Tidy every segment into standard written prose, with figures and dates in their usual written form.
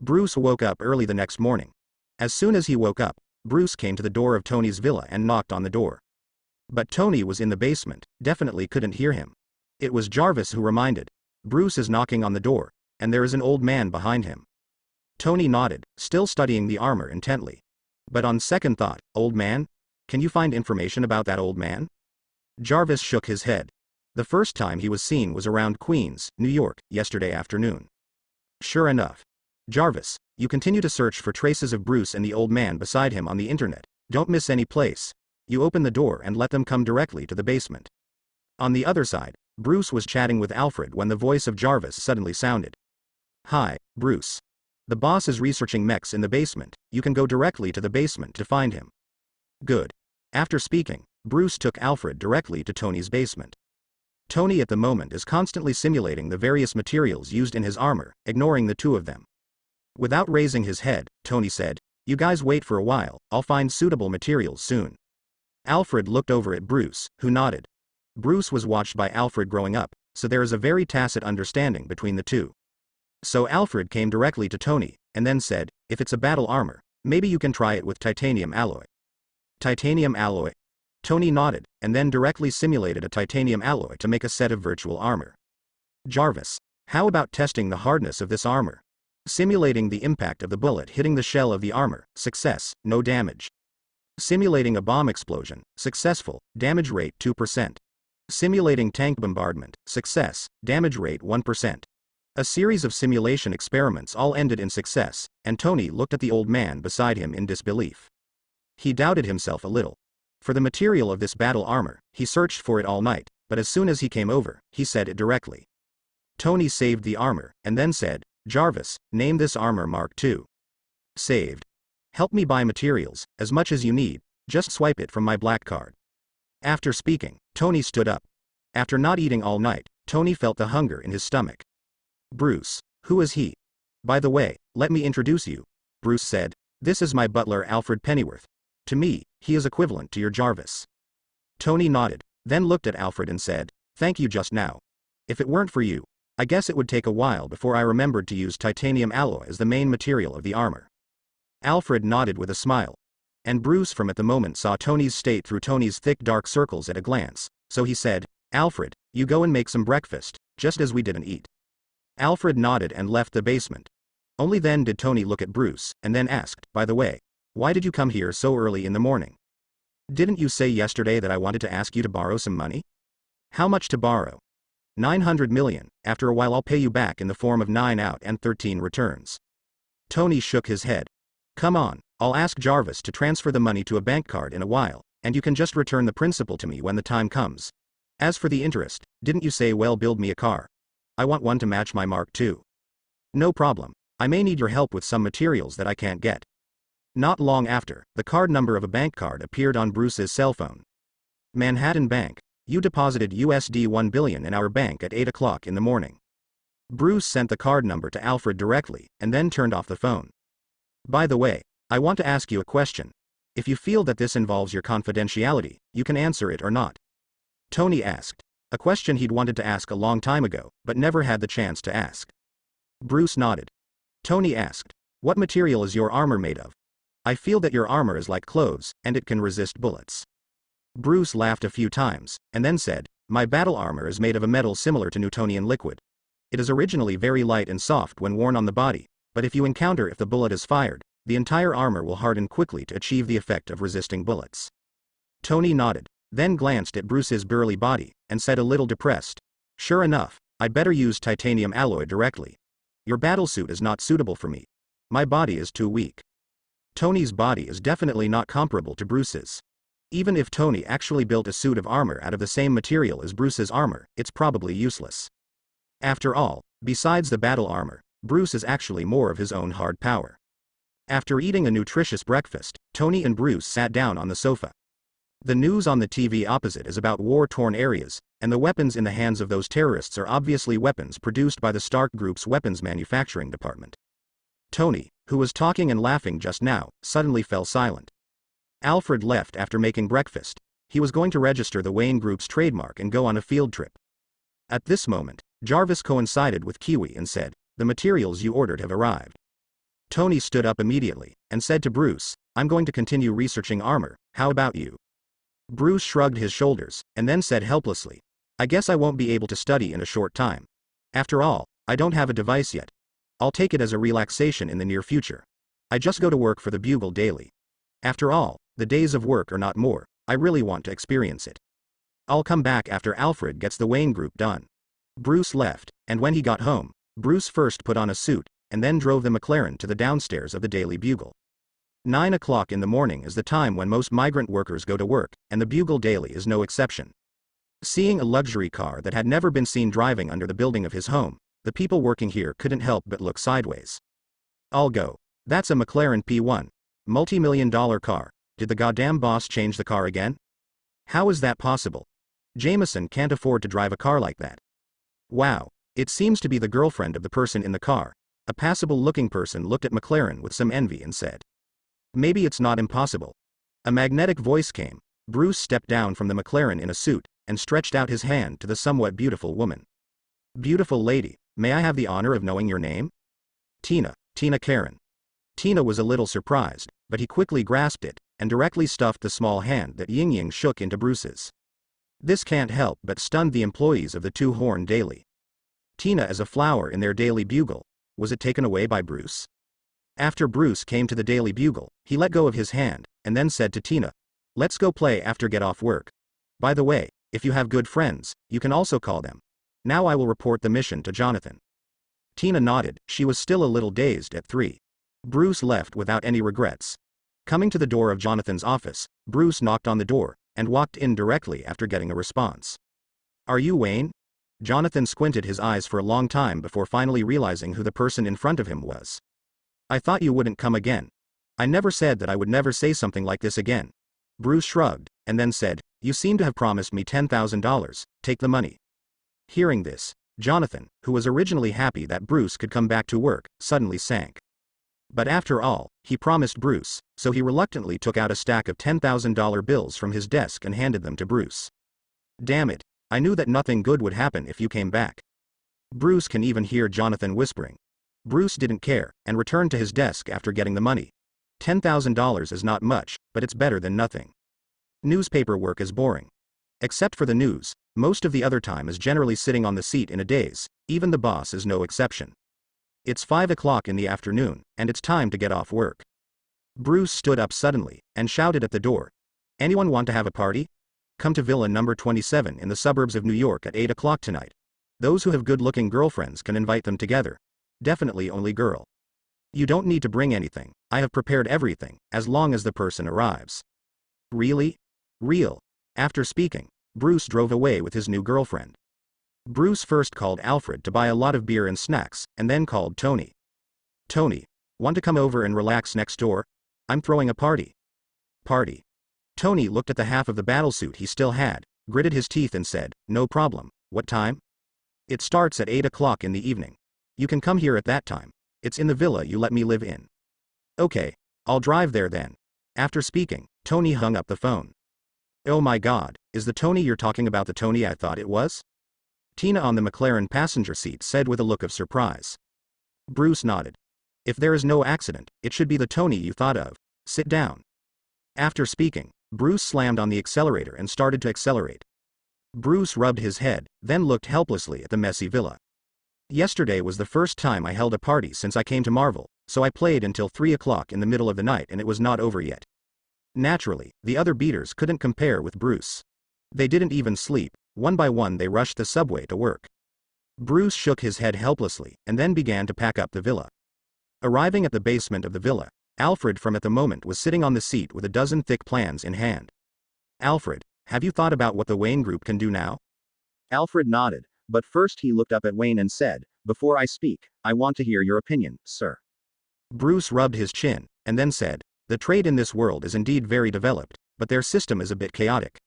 Bruce woke up early the next morning. As soon as he woke up, Bruce came to the door of Tony's villa and knocked on the door. But Tony was in the basement, definitely couldn't hear him. It was Jarvis who reminded. Bruce is knocking on the door, and there is an old man behind him. Tony nodded, still studying the armor intently. But on second thought, old man? Can you find information about that old man? Jarvis shook his head. The first time he was seen was around Queens, New York, yesterday afternoon. Sure enough. Jarvis, you continue to search for traces of Bruce and the old man beside him on the internet. Don't miss any place. You open the door and let them come directly to the basement. On the other side, Bruce was chatting with Alfred when the voice of Jarvis suddenly sounded. Hi, Bruce. The boss is researching mechs in the basement. You can go directly to the basement to find him. Good. After speaking, Bruce took Alfred directly to Tony's basement. Tony at the moment is constantly simulating the various materials used in his armor, ignoring the two of them. Without raising his head, Tony said, You guys wait for a while, I'll find suitable materials soon. Alfred looked over at Bruce, who nodded. Bruce was watched by Alfred growing up, so there is a very tacit understanding between the two. So Alfred came directly to Tony, and then said, If it's a battle armor, maybe you can try it with titanium alloy. Titanium alloy? Tony nodded, and then directly simulated a titanium alloy to make a set of virtual armor. Jarvis, how about testing the hardness of this armor? Simulating the impact of the bullet hitting the shell of the armor, success, no damage. Simulating a bomb explosion, successful, damage rate 2%. Simulating tank bombardment, success, damage rate 1%. A series of simulation experiments all ended in success, and Tony looked at the old man beside him in disbelief. He doubted himself a little. For the material of this battle armor, he searched for it all night, but as soon as he came over, he said it directly. Tony saved the armor, and then said, Jarvis, name this armor Mark II. Saved. Help me buy materials, as much as you need, just swipe it from my black card. After speaking, Tony stood up. After not eating all night, Tony felt the hunger in his stomach. Bruce, who is he? By the way, let me introduce you, Bruce said, this is my butler Alfred Pennyworth. To me, he is equivalent to your Jarvis. Tony nodded, then looked at Alfred and said, Thank you just now. If it weren't for you, I guess it would take a while before I remembered to use titanium alloy as the main material of the armor. Alfred nodded with a smile. And Bruce from at the moment saw Tony's state through Tony's thick dark circles at a glance, so he said, Alfred, you go and make some breakfast, just as we didn't eat. Alfred nodded and left the basement. Only then did Tony look at Bruce, and then asked, By the way, why did you come here so early in the morning? Didn't you say yesterday that I wanted to ask you to borrow some money? How much to borrow? 900 million, after a while I'll pay you back in the form of 9 out and 13 returns. Tony shook his head. Come on, I'll ask Jarvis to transfer the money to a bank card in a while, and you can just return the principal to me when the time comes. As for the interest, didn't you say well build me a car? I want one to match my Mark II. No problem, I may need your help with some materials that I can't get. Not long after, the card number of a bank card appeared on Bruce's cell phone. Manhattan Bank. You deposited USD 1 billion in our bank at 8 o'clock in the morning. Bruce sent the card number to Alfred directly, and then turned off the phone. By the way, I want to ask you a question. If you feel that this involves your confidentiality, you can answer it or not. Tony asked. A question he'd wanted to ask a long time ago, but never had the chance to ask. Bruce nodded. Tony asked, What material is your armor made of? I feel that your armor is like clothes, and it can resist bullets. Bruce laughed a few times, and then said, My battle armor is made of a metal similar to Newtonian liquid. It is originally very light and soft when worn on the body, but if you encounter if the bullet is fired, the entire armor will harden quickly to achieve the effect of resisting bullets. Tony nodded, then glanced at Bruce's burly body, and said a little depressed, Sure enough, I'd better use titanium alloy directly. Your battlesuit is not suitable for me. My body is too weak. Tony's body is definitely not comparable to Bruce's. Even if Tony actually built a suit of armor out of the same material as Bruce's armor, it's probably useless. After all, besides the battle armor, Bruce is actually more of his own hard power. After eating a nutritious breakfast, Tony and Bruce sat down on the sofa. The news on the TV opposite is about war-torn areas, and the weapons in the hands of those terrorists are obviously weapons produced by the Stark Group's weapons manufacturing department. Tony, who was talking and laughing just now, suddenly fell silent. Alfred left after making breakfast. He was going to register the Wayne Group's trademark and go on a field trip. At this moment, Jarvis coincided with Kiwi and said, The materials you ordered have arrived. Tony stood up immediately, and said to Bruce, I'm going to continue researching armor, how about you? Bruce shrugged his shoulders, and then said helplessly, I guess I won't be able to study in a short time. After all, I don't have a device yet. I'll take it as a relaxation in the near future. I just go to work for the Bugle daily. After all, the days of work are not more, I really want to experience it. I'll come back after Alfred gets the Wayne Group done. Bruce left, and when he got home, Bruce first put on a suit, and then drove the McLaren to the downstairs of the Daily Bugle. 9 o'clock in the morning is the time when most migrant workers go to work, and the Bugle Daily is no exception. Seeing a luxury car that had never been seen driving under the building of his home, the people working here couldn't help but look sideways. I'll go. That's a McLaren P1. Multi-million-dollar car. Did the goddamn boss change the car again? How is that possible? Jameson can't afford to drive a car like that. Wow. It seems to be the girlfriend of the person in the car. A passable-looking person looked at McLaren with some envy and said, maybe it's not impossible. A magnetic voice came. Bruce stepped down from the McLaren in a suit, and stretched out his hand to the somewhat beautiful woman. Beautiful lady, may I have the honor of knowing your name? Tina Karen. Tina was a little surprised, but he quickly grasped it, and directly stuffed the small hand that Ying shook into Bruce's. This can't help but stun the employees of the Two-Horn Daily. Tina as a flower in their Daily Bugle, was it taken away by Bruce? After Bruce came to the Daily Bugle, he let go of his hand, and then said to Tina, let's go play after get off work. By the way, if you have good friends, you can also call them. Now I will report the mission to Jonathan. Tina nodded, she was still a little dazed at 3. Bruce left without any regrets. Coming to the door of Jonathan's office, Bruce knocked on the door, and walked in directly after getting a response. Are you Wayne? Jonathan squinted his eyes for a long time before finally realizing who the person in front of him was. I thought you wouldn't come again. I never said that I would never say something like this again. Bruce shrugged, and then said, you seem to have promised me $10,000, take the money. Hearing this, Jonathan, who was originally happy that Bruce could come back to work, suddenly sank. But after all, he promised Bruce, so he reluctantly took out a stack of $10,000 bills from his desk and handed them to Bruce. Damn it, I knew that nothing good would happen if you came back. Bruce can even hear Jonathan whispering. Bruce didn't care, and returned to his desk after getting the money. $10,000 is not much, but it's better than nothing. Newspaper work is boring. Except for the news, most of the other time is generally sitting on the seat in a daze, even the boss is no exception. It's 5 o'clock in the afternoon, and it's time to get off work. Bruce stood up suddenly, and shouted at the door. Anyone want to have a party? Come to Villa number 27 in the suburbs of New York at 8 o'clock tonight. Those who have good-looking girlfriends can invite them together. Definitely only girl. You don't need to bring anything, I have prepared everything, as long as the person arrives. Really? Real. After speaking, Bruce drove away with his new girlfriend. Bruce first called Alfred to buy a lot of beer and snacks, and then called Tony. Tony, want to come over and relax next door? I'm throwing a party. Party. Tony looked at the half of the battlesuit he still had, gritted his teeth and said, no problem, what time? It starts at 8 o'clock in the evening. You can come here at that time. It's in the villa you let me live in. Okay, I'll drive there then. After speaking, Tony hung up the phone. Oh my god, is the Tony you're talking about the Tony I thought it was? Tina on the McLaren passenger seat said with a look of surprise. Bruce nodded. If there is no accident, it should be the Tony you thought of. Sit down. After speaking, Bruce slammed on the accelerator and started to accelerate. Bruce rubbed his head, then looked helplessly at the messy villa. Yesterday was the first time I held a party since I came to Marvel, so I played until 3 o'clock in the middle of the night and it was not over yet. Naturally, the other beaters couldn't compare with Bruce. They didn't even sleep, one by one they rushed the subway to work. Bruce shook his head helplessly, and then began to pack up the villa. Arriving at the basement of the villa, Alfred from at the moment was sitting on the seat with a dozen thick plans in hand. Alfred, have you thought about what the Wayne Group can do now? Alfred nodded, but first he looked up at Wayne and said, before I speak, I want to hear your opinion, sir. Bruce rubbed his chin, and then said, the trade in this world is indeed very developed, but their system is a bit chaotic.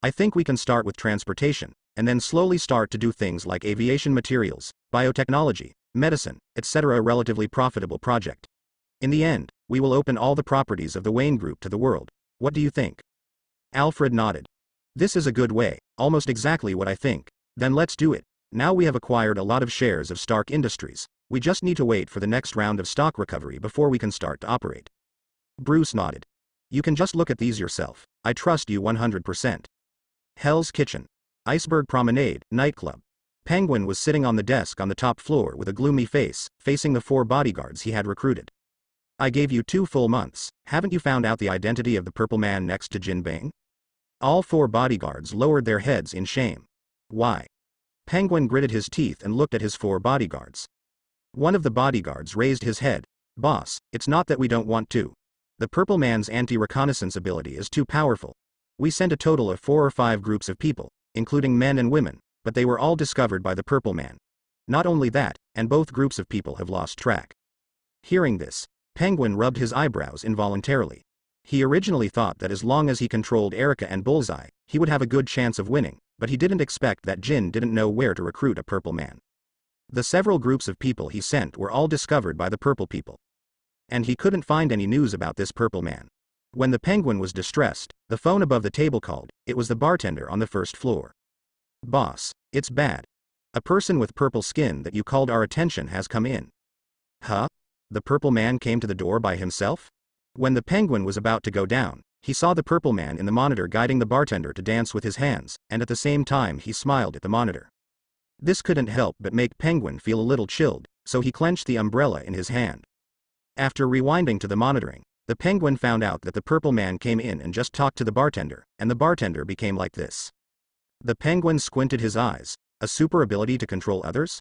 I think we can start with transportation, and then slowly start to do things like aviation materials, biotechnology, medicine, etc. A relatively profitable project. In the end, we will open all the properties of the Wayne Group to the world. What do you think? Alfred nodded. This is a good way, almost exactly what I think. Then let's do it. Now we have acquired a lot of shares of Stark Industries. We just need to wait for the next round of stock recovery before we can start to operate. Bruce nodded. You can just look at these yourself. I trust you 100%. Hell's Kitchen. Iceberg Promenade, nightclub. Penguin was sitting on the desk on the top floor with a gloomy face, facing the 4 bodyguards he had recruited. I gave you 2 full months, haven't you found out the identity of the purple man next to Jin Bing? All 4 bodyguards lowered their heads in shame. Why? Penguin gritted his teeth and looked at his 4 bodyguards. One of the bodyguards raised his head. Boss, it's not that we don't want to. The purple man's anti-reconnaissance ability is too powerful. We sent a total of 4 or 5 groups of people, including men and women, but they were all discovered by the purple man. Not only that, and both groups of people have lost track. Hearing this, Penguin rubbed his eyebrows involuntarily. He originally thought that as long as he controlled Erica and Bullseye, he would have a good chance of winning, but he didn't expect that Jin didn't know where to recruit a purple man. The several groups of people he sent were all discovered by the purple people. And he couldn't find any news about this purple man. When the Penguin was distressed, the phone above the table called. It was the bartender on the first floor. Boss, it's bad. A person with purple skin that you called our attention has come in. Huh? The purple man came to the door by himself? When the Penguin was about to go down, he saw the purple man in the monitor guiding the bartender to dance with his hands, and at the same time he smiled at the monitor. This couldn't help but make Penguin feel a little chilled, so he clenched the umbrella in his hand. After rewinding to the monitoring, the Penguin found out that the purple man came in and just talked to the bartender, and the bartender became like this. The Penguin squinted his eyes. A super ability to control others?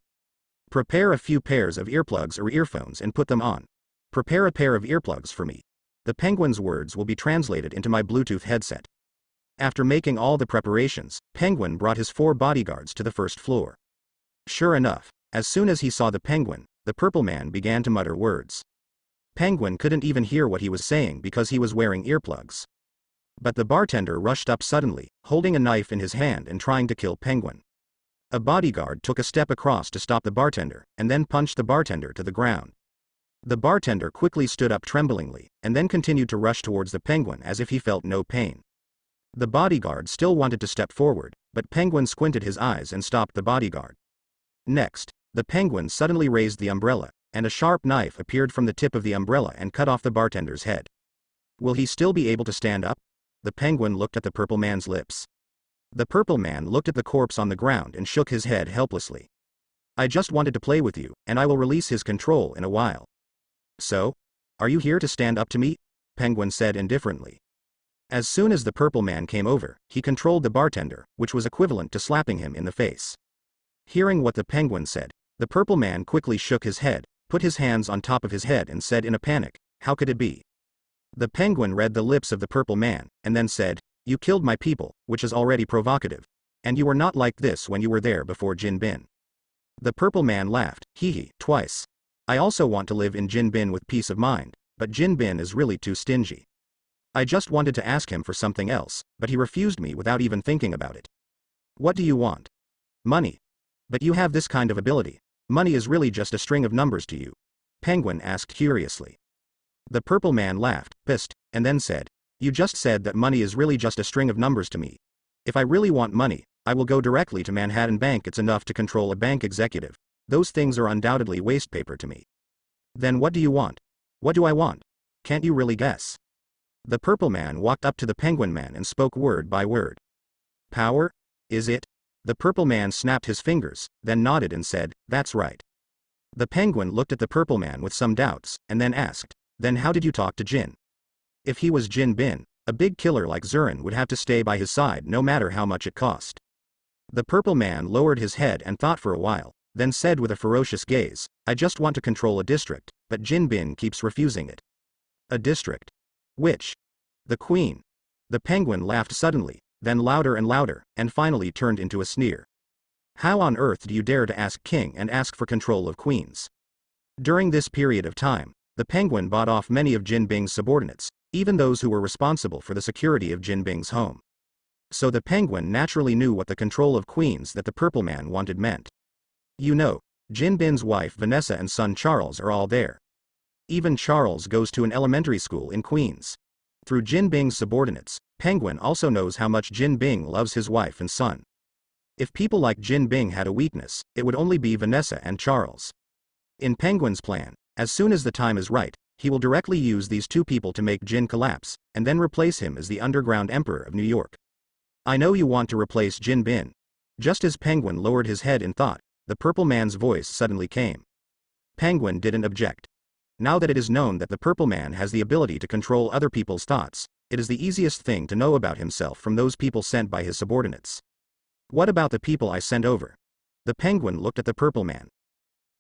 Prepare a few pairs of earplugs or earphones and put them on. Prepare a pair of earplugs for me. The Penguin's words will be translated into my Bluetooth headset. After making all the preparations, Penguin brought his 4 bodyguards to the first floor. Sure enough, as soon as he saw the Penguin, the purple man began to mutter words. Penguin couldn't even hear what he was saying because he was wearing earplugs. But the bartender rushed up suddenly, holding a knife in his hand and trying to kill Penguin. A bodyguard took a step across to stop the bartender, and then punched the bartender to the ground. The bartender quickly stood up tremblingly, and then continued to rush towards the Penguin as if he felt no pain. The bodyguard still wanted to step forward, but Penguin squinted his eyes and stopped the bodyguard. Next, the Penguin suddenly raised the umbrella, and a sharp knife appeared from the tip of the umbrella and cut off the bartender's head. Will he still be able to stand up? The Penguin looked at the purple man's lips. The purple man looked at the corpse on the ground and shook his head helplessly. I just wanted to play with you, and I will release his control in a while. So? Are you here to stand up to me? Penguin said indifferently. As soon as the purple man came over, he controlled the bartender, which was equivalent to slapping him in the face. Hearing what the Penguin said, the purple man quickly shook his head, put his hands on top of his head and said in a panic, how could it be? The Penguin read the lips of the purple man, and then said, you killed my people, which is already provocative. And you were not like this when you were there before Jin Bin. The purple man laughed, hee twice. I also want to live in Jin Bin with peace of mind, but Jin Bin is really too stingy. I just wanted to ask him for something else, but he refused me without even thinking about it. What do you want? Money. But you have this kind of ability. Money is really just a string of numbers to you. Penguin asked curiously. The purple man laughed, pissed, and then said, you just said that money is really just a string of numbers to me. If I really want money, I will go directly to Manhattan Bank. It's enough to control a bank executive. Those things are undoubtedly waste paper to me. Then what do you want? What do I want? Can't you really guess? The purple man walked up to the Penguin man and spoke word by word. Power? Is it? The purple man snapped his fingers, then nodded and said, that's right. The Penguin looked at the purple man with some doubts, and then asked, then how did you talk to Jin? If he was Jin Bin, a big killer like Zurin would have to stay by his side no matter how much it cost. The purple man lowered his head and thought for a while, then said with a ferocious gaze, I just want to control a district, but Jin Bin keeps refusing it. A district? Which? The Queen. The Penguin laughed suddenly, then louder and louder, and finally turned into a sneer. How on earth do you dare to ask King and ask for control of queens? During this period of time, the Penguin bought off many of Jin Bing's subordinates, even those who were responsible for the security of Jin Bing's home. So the Penguin naturally knew what the control of queens that the purple man wanted meant. You know, Jin Bin's wife Vanessa and son Charles are all there. Even Charles goes to an elementary school in Queens. Through Jin Bing's subordinates, Penguin also knows how much Jin Bing loves his wife and son. If people like Jin Bing had a weakness, it would only be Vanessa and Charles. In Penguin's plan, as soon as the time is right, he will directly use these two people to make Jin collapse, and then replace him as the underground emperor of New York. I know you want to replace Jin Bin. Just as Penguin lowered his head in thought, the Purple Man's voice suddenly came. Penguin didn't object. Now that it is known that the Purple Man has the ability to control other people's thoughts, it is the easiest thing to know about himself from those people sent by his subordinates. What about the people I sent over? The Penguin looked at the Purple Man.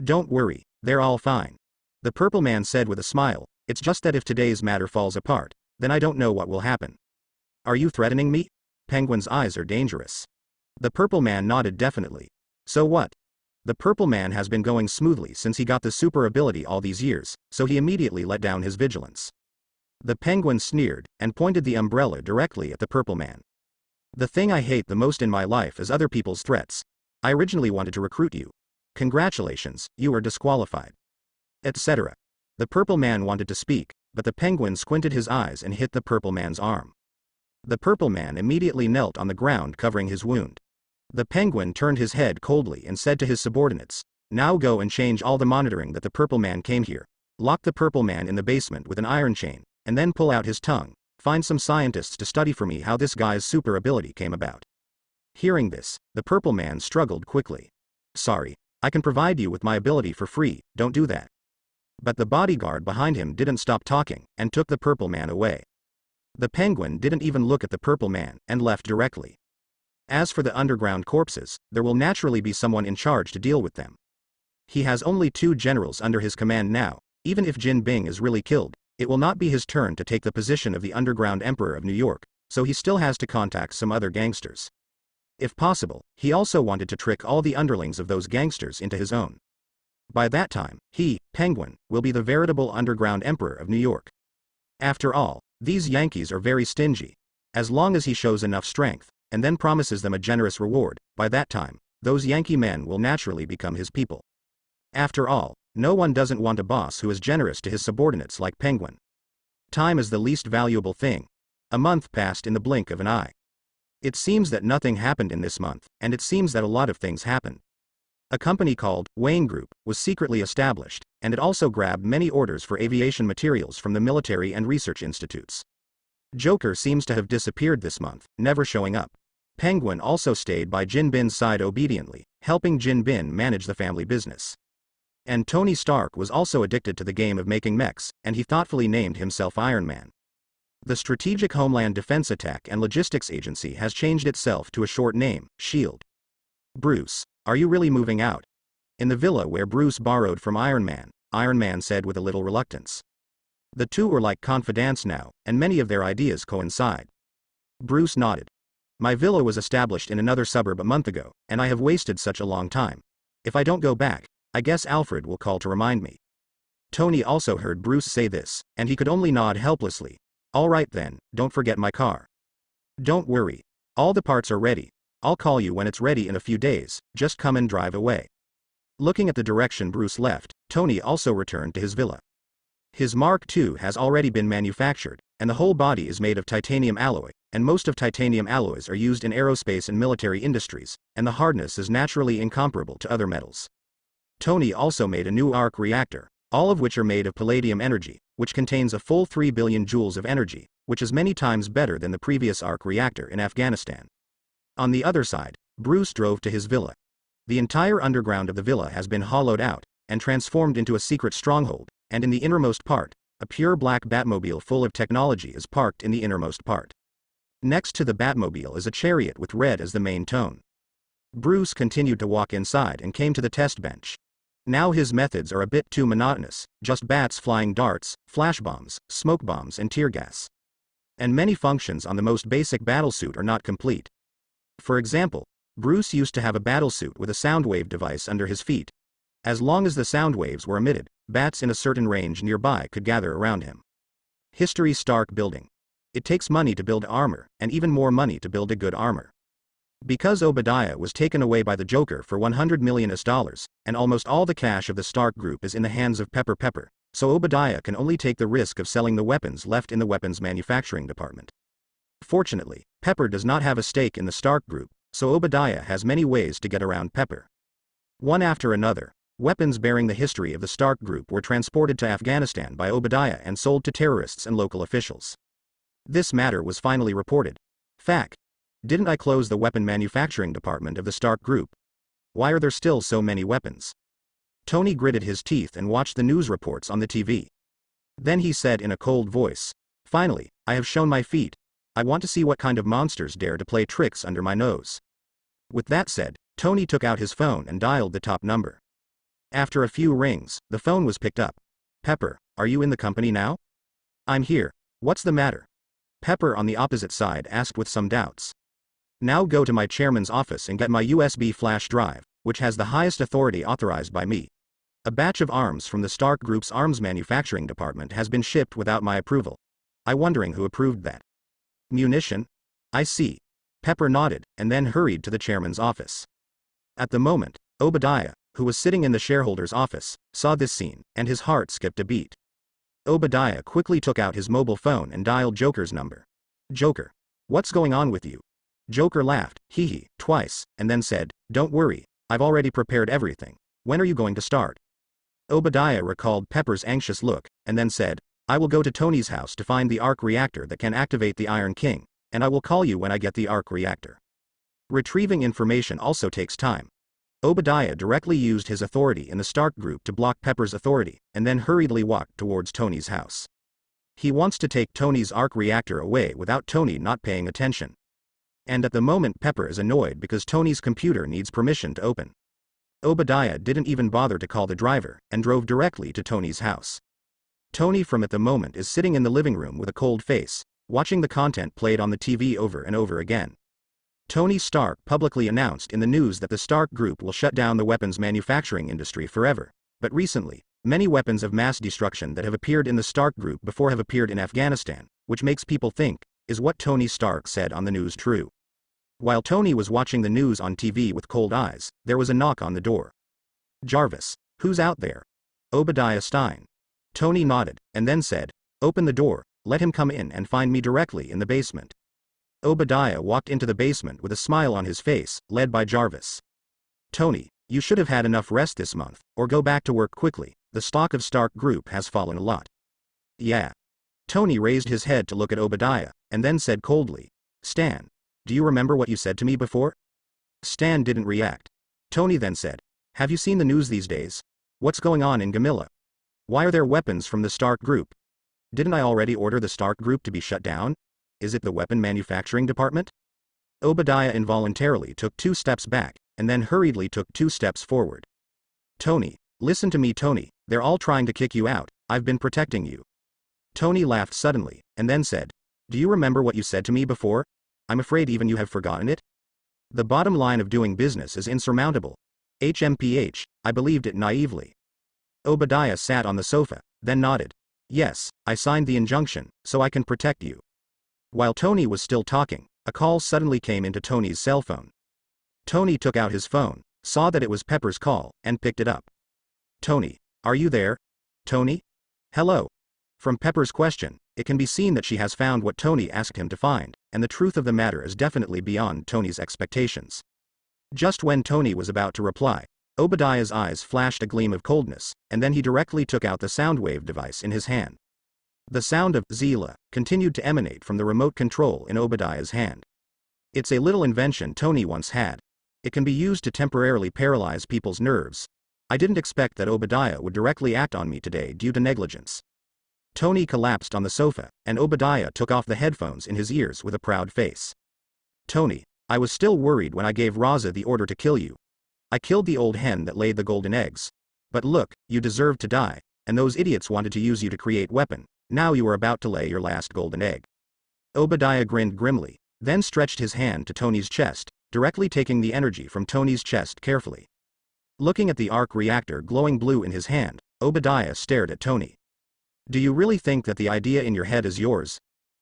Don't worry, they're all fine. The Purple Man said with a smile, it's just that if today's matter falls apart, then I don't know what will happen. Are you threatening me? Penguin's eyes are dangerous. The Purple Man nodded definitely. So what? The Purple Man has been going smoothly since he got the super ability all these years, so he immediately let down his vigilance. The Penguin sneered, and pointed the umbrella directly at the Purple Man. The thing I hate the most in my life is other people's threats. I originally wanted to recruit you. Congratulations, you are disqualified. Etc. The Purple Man wanted to speak, but the Penguin squinted his eyes and hit the Purple Man's arm. The Purple Man immediately knelt on the ground covering his wound. The Penguin turned his head coldly and said to his subordinates, now go and change all the monitoring that the Purple Man came here. Lock the Purple Man in the basement with an iron chain, and then pull out his tongue. Find some scientists to study for me how this guy's super ability came about. Hearing this, the Purple Man struggled quickly. Sorry, I can provide you with my ability for free, don't do that. But the bodyguard behind him didn't stop talking, and took the Purple Man away. The Penguin didn't even look at the Purple Man, and left directly. As for the underground corpses, there will naturally be someone in charge to deal with them. He has only 2 generals under his command now. Even if Jin Bing is really killed, it will not be his turn to take the position of the underground emperor of New York, so he still has to contact some other gangsters. If possible, he also wanted to trick all the underlings of those gangsters into his own. By that time, he, Penguin, will be the veritable underground emperor of New York. After all, these Yankees are very stingy. As long as he shows enough strength, and then promises them a generous reward, by that time, those Yankee men will naturally become his people. After all, no one doesn't want a boss who is generous to his subordinates like Penguin. Time is the least valuable thing. A month passed in the blink of an eye. It seems that nothing happened in this month, and it seems that a lot of things happened. A company called Wayne Group was secretly established, and it also grabbed many orders for aviation materials from the military and research institutes. Joker seems to have disappeared this month, never showing up. Penguin also stayed by Jin Bin's side obediently, helping Jin Bin manage the family business. And Tony Stark was also addicted to the game of making mechs, and he thoughtfully named himself Iron Man. The Strategic Homeland Defense Attack and Logistics Agency has changed itself to a short name, SHIELD. Bruce, are you really moving out? In the villa where Bruce borrowed from Iron Man said with a little reluctance. The two are like confidants now, and many of their ideas coincide. Bruce nodded. My villa was established in another suburb a month ago, and I have wasted such a long time. If I don't go back, I guess Alfred will call to remind me. Tony also heard Bruce say this, and he could only nod helplessly. All right then, don't forget my car. Don't worry. All the parts are ready. I'll call you when it's ready in a few days, just come and drive away. Looking at the direction Bruce left, Tony also returned to his villa. His Mark II has already been manufactured, and the whole body is made of titanium alloy, and most of titanium alloys are used in aerospace and military industries, and the hardness is naturally incomparable to other metals. Tony also made a new arc reactor, all of which are made of palladium energy, which contains a full 3 billion joules of energy, which is many times better than the previous arc reactor in Afghanistan. On the other side, Bruce drove to his villa. The entire underground of the villa has been hollowed out, and transformed into a secret stronghold, and in the innermost part, a pure black Batmobile full of technology is parked in the innermost part. Next to the Batmobile is a chariot with red as the main tone. Bruce continued to walk inside and came to the test bench. Now his methods are a bit too monotonous, just bats flying darts, flash bombs, smoke bombs and tear gas. And many functions on the most basic battlesuit are not complete. For example, Bruce used to have a battlesuit with a soundwave device under his feet. As long as the sound waves were emitted, bats in a certain range nearby could gather around him. History Stark building. It takes money to build armor, and even more money to build a good armor. Because Obadiah was taken away by the Joker for $100 million, and almost all the cash of the Stark Group is in the hands of Pepper, so Obadiah can only take the risk of selling the weapons left in the weapons manufacturing department. Fortunately, Pepper does not have a stake in the Stark Group, so Obadiah has many ways to get around Pepper. One after another, Weapons bearing the history of the Stark Group were transported to Afghanistan by Obadiah and sold to terrorists and local officials. This matter was finally reported. Fact. Didn't I close the weapon manufacturing department of the Stark Group? Why are there still so many weapons? Tony gritted his teeth and watched the news reports on the TV. Then he said in a cold voice, "Finally, I have shown my feet. I want to see what kind of monsters dare to play tricks under my nose." With that said, Tony took out his phone and dialed the top number. After a few rings, the phone was picked up. "Pepper, are you in the company now?" "I'm here. What's the matter?" Pepper on the opposite side asked with some doubts. "Now go to my chairman's office and get my USB flash drive, which has the highest authority authorized by me. A batch of arms from the Stark Group's arms manufacturing department has been shipped without my approval. I'm wondering who approved that." "Munition? I see." Pepper nodded, and then hurried to the chairman's office. At the moment, Obadiah, who was sitting in the shareholder's office, saw this scene, and his heart skipped a beat. Obadiah quickly took out his mobile phone and dialed Joker's number. "Joker. What's going on with you?" Joker laughed, hee, twice, and then said, "Don't worry, I've already prepared everything. When are you going to start?" Obadiah recalled Pepper's anxious look, and then said, "I will go to Tony's house to find the arc reactor that can activate the Iron King, and I will call you when I get the arc reactor." Retrieving information also takes time. Obadiah directly used his authority in the Stark Group to block Pepper's authority, and then hurriedly walked towards Tony's house. He wants to take Tony's arc reactor away without Tony not paying attention. And at the moment Pepper is annoyed because Tony's computer needs permission to open. Obadiah didn't even bother to call the driver, and drove directly to Tony's house. Tony from at the moment is sitting in the living room with a cold face, watching the content played on the TV over and over again. Tony Stark publicly announced in the news that the Stark Group will shut down the weapons manufacturing industry forever, but recently, many weapons of mass destruction that have appeared in the Stark Group before have appeared in Afghanistan, which makes people think, is what Tony Stark said on the news true? While Tony was watching the news on TV with cold eyes, there was a knock on the door. "Jarvis, who's out there?" "Obadiah Stein." Tony nodded, and then said, "Open the door, let him come in and find me directly in the basement." Obadiah walked into the basement with a smile on his face, led by Jarvis. "Tony, you should have had enough rest this month, or go back to work quickly. The stock of Stark Group has fallen a lot." "Yeah." Tony raised his head to look at Obadiah, and then said coldly, "Stan, do you remember what you said to me before?" Stan didn't react. Tony then said, "Have you seen the news these days? What's going on in Gamilla? Why are there weapons from the Stark Group? Didn't I already order the Stark Group to be shut down? Is it the weapon manufacturing department?" Obadiah involuntarily took 2 steps back, and then hurriedly took 2 steps forward. "Tony, listen to me, Tony, they're all trying to kick you out. I've been protecting you." Tony laughed suddenly, and then said, "Do you remember what you said to me before? I'm afraid even you have forgotten it. The bottom line of doing business is insurmountable. HMPH, I believed it naively." Obadiah sat on the sofa, then nodded. "Yes, I signed the injunction, so I can protect you." While Tony was still talking, a call suddenly came into Tony's cell phone. Tony took out his phone, saw that it was Pepper's call, and picked it up. "Tony, are you there? Tony? Hello." From Pepper's question, it can be seen that she has found what Tony asked him to find, and the truth of the matter is definitely beyond Tony's expectations. Just when Tony was about to reply, Obadiah's eyes flashed a gleam of coldness, and then he directly took out the soundwave device in his hand. The sound of Zila continued to emanate from the remote control in Obadiah's hand. It's a little invention Tony once had. It can be used to temporarily paralyze people's nerves. I didn't expect that Obadiah would directly act on me today due to negligence. Tony collapsed on the sofa, and Obadiah took off the headphones in his ears with a proud face. "Tony, I was still worried when I gave Raza the order to kill you. I killed the old hen that laid the golden eggs. But look, you deserved to die, and those idiots wanted to use you to create weapon. Now you are about to lay your last golden egg." Obadiah grinned grimly, then stretched his hand to Tony's chest, directly taking the energy from Tony's chest carefully. Looking at the arc reactor glowing blue in his hand, Obadiah stared at Tony. "Do you really think that the idea in your head is yours?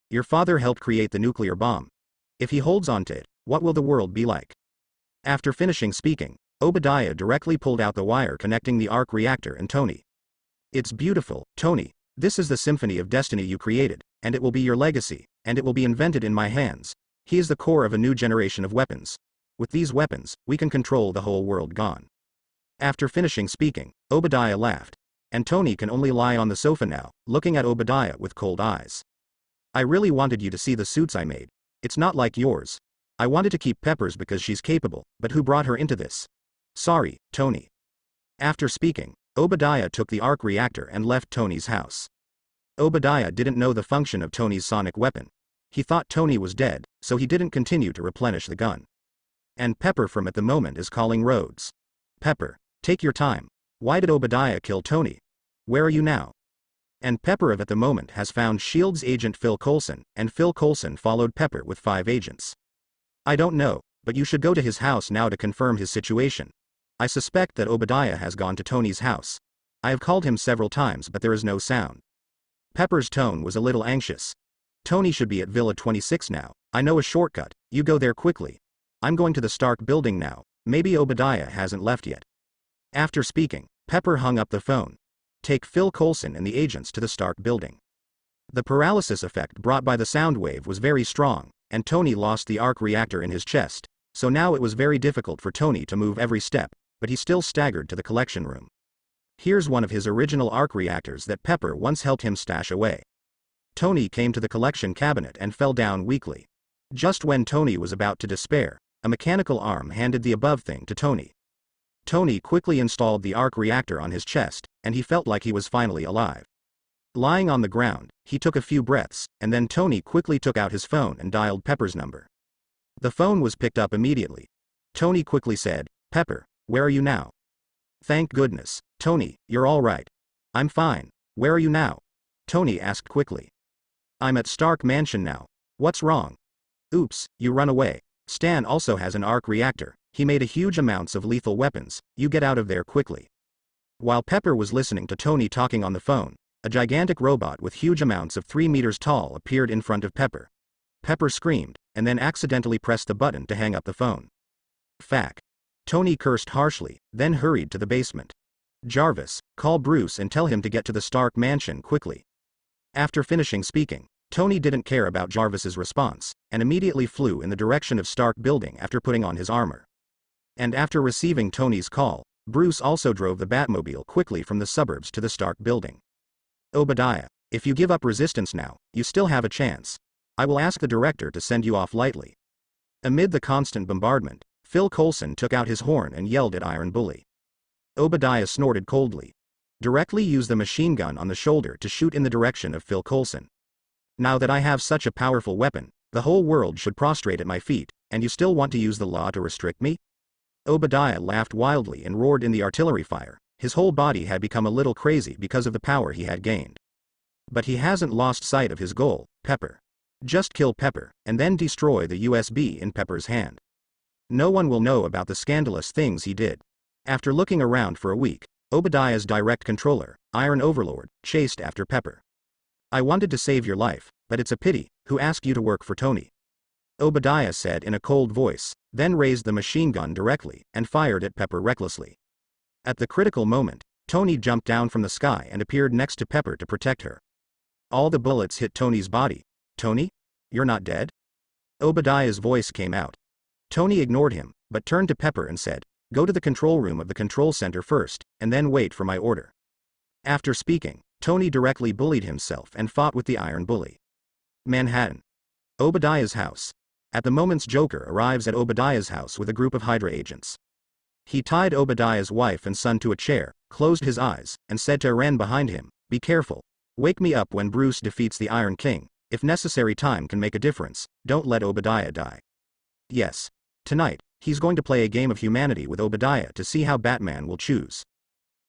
Your father helped create the nuclear bomb. If he holds on to it, what will the world be like?" After finishing speaking, Obadiah directly pulled out the wire connecting the arc reactor and Tony. "It's beautiful, Tony. This is the symphony of destiny you created, and it will be your legacy, and it will be invented in my hands. He is the core of a new generation of weapons. With these weapons, we can control the whole world gone." After finishing speaking, Obadiah laughed. And Tony can only lie on the sofa now, looking at Obadiah with cold eyes. I really wanted you to see the suits I made. It's not like yours. I wanted to keep Peppers because she's capable, but who brought her into this? Sorry, Tony. After speaking, Obadiah took the arc reactor and left Tony's house. Obadiah didn't know the function of Tony's sonic weapon. He thought Tony was dead, so he didn't continue to replenish the gun. And Pepper from at the moment is calling Rhodes. Pepper, take your time. Why did Obadiah kill Tony? Where are you now? And Pepper at the moment has found S.H.I.E.L.D.'s agent Phil Coulson, and Phil Coulson followed Pepper with 5 agents. I don't know, but you should go to his house now to confirm his situation. I suspect that Obadiah has gone to Tony's house. I have called him several times but there is no sound. Pepper's tone was a little anxious. Tony should be at Villa 26 now. I know a shortcut, you go there quickly. I'm going to the Stark building now, maybe Obadiah hasn't left yet. After speaking, Pepper hung up the phone. Take Phil Coulson and the agents to the Stark building. The paralysis effect brought by the sound wave was very strong, and Tony lost the arc reactor in his chest, so now it was very difficult for Tony to move every step, but he still staggered to the collection room. Here's one of his original arc reactors that Pepper once helped him stash away. Tony came to the collection cabinet and fell down weakly. Just when Tony was about to despair, a mechanical arm handed the above thing to Tony. Tony quickly installed the arc reactor on his chest, and he felt like he was finally alive. Lying on the ground, he took a few breaths, and then Tony quickly took out his phone and dialed Pepper's number. The phone was picked up immediately. Tony quickly said, Pepper, where are you now? Thank goodness, Tony, you're all right. I'm fine. Where are you now? Tony asked quickly. I'm at Stark Mansion now. What's wrong? Oops, you run away. Stan also has an arc reactor. He made a huge amounts of lethal weapons. You get out of there quickly. While Pepper was listening to Tony talking on the phone, a gigantic robot with huge amounts of 3 meters tall appeared in front of Pepper. Pepper screamed, and then accidentally pressed the button to hang up the phone. Fack. Tony cursed harshly, then hurried to the basement. Jarvis, call Bruce and tell him to get to the Stark Mansion quickly. After finishing speaking, Tony didn't care about Jarvis's response, and immediately flew in the direction of Stark building after putting on his armor. And after receiving Tony's call, Bruce also drove the Batmobile quickly from the suburbs to the Stark building. Obadiah, if you give up resistance now, you still have a chance. I will ask the director to send you off lightly. Amid the constant bombardment, Phil Coulson took out his horn and yelled at Iron Bully. Obadiah snorted coldly. Directly use the machine gun on the shoulder to shoot in the direction of Phil Coulson. Now that I have such a powerful weapon, the whole world should prostrate at my feet, and you still want to use the law to restrict me? Obadiah laughed wildly and roared in the artillery fire. His whole body had become a little crazy because of the power he had gained. But he hasn't lost sight of his goal, Pepper. Just kill Pepper, and then destroy the USB in Pepper's hand. No one will know about the scandalous things he did. After looking around for a week, Obadiah's direct controller, Iron Overlord, chased after Pepper. I wanted to save your life, but it's a pity. Who asked you to work for Tony? Obadiah said in a cold voice, then raised the machine gun directly, and fired at Pepper recklessly. At the critical moment, Tony jumped down from the sky and appeared next to Pepper to protect her. All the bullets hit Tony's body. Tony? You're not dead? Obadiah's voice came out. Tony ignored him, but turned to Pepper and said, go to the control room of the control center first, and then wait for my order. After speaking, Tony directly bullied himself and fought with the Iron Bully. Manhattan. Obadiah's house. At the moment's Joker arrives at Obadiah's house with a group of Hydra agents. He tied Obadiah's wife and son to a chair, closed his eyes, and said to Ren behind him, be careful. Wake me up when Bruce defeats the Iron King. If necessary, time can make a difference. Don't let Obadiah die. Yes. Tonight, he's going to play a game of humanity with Obadiah to see how Batman will choose.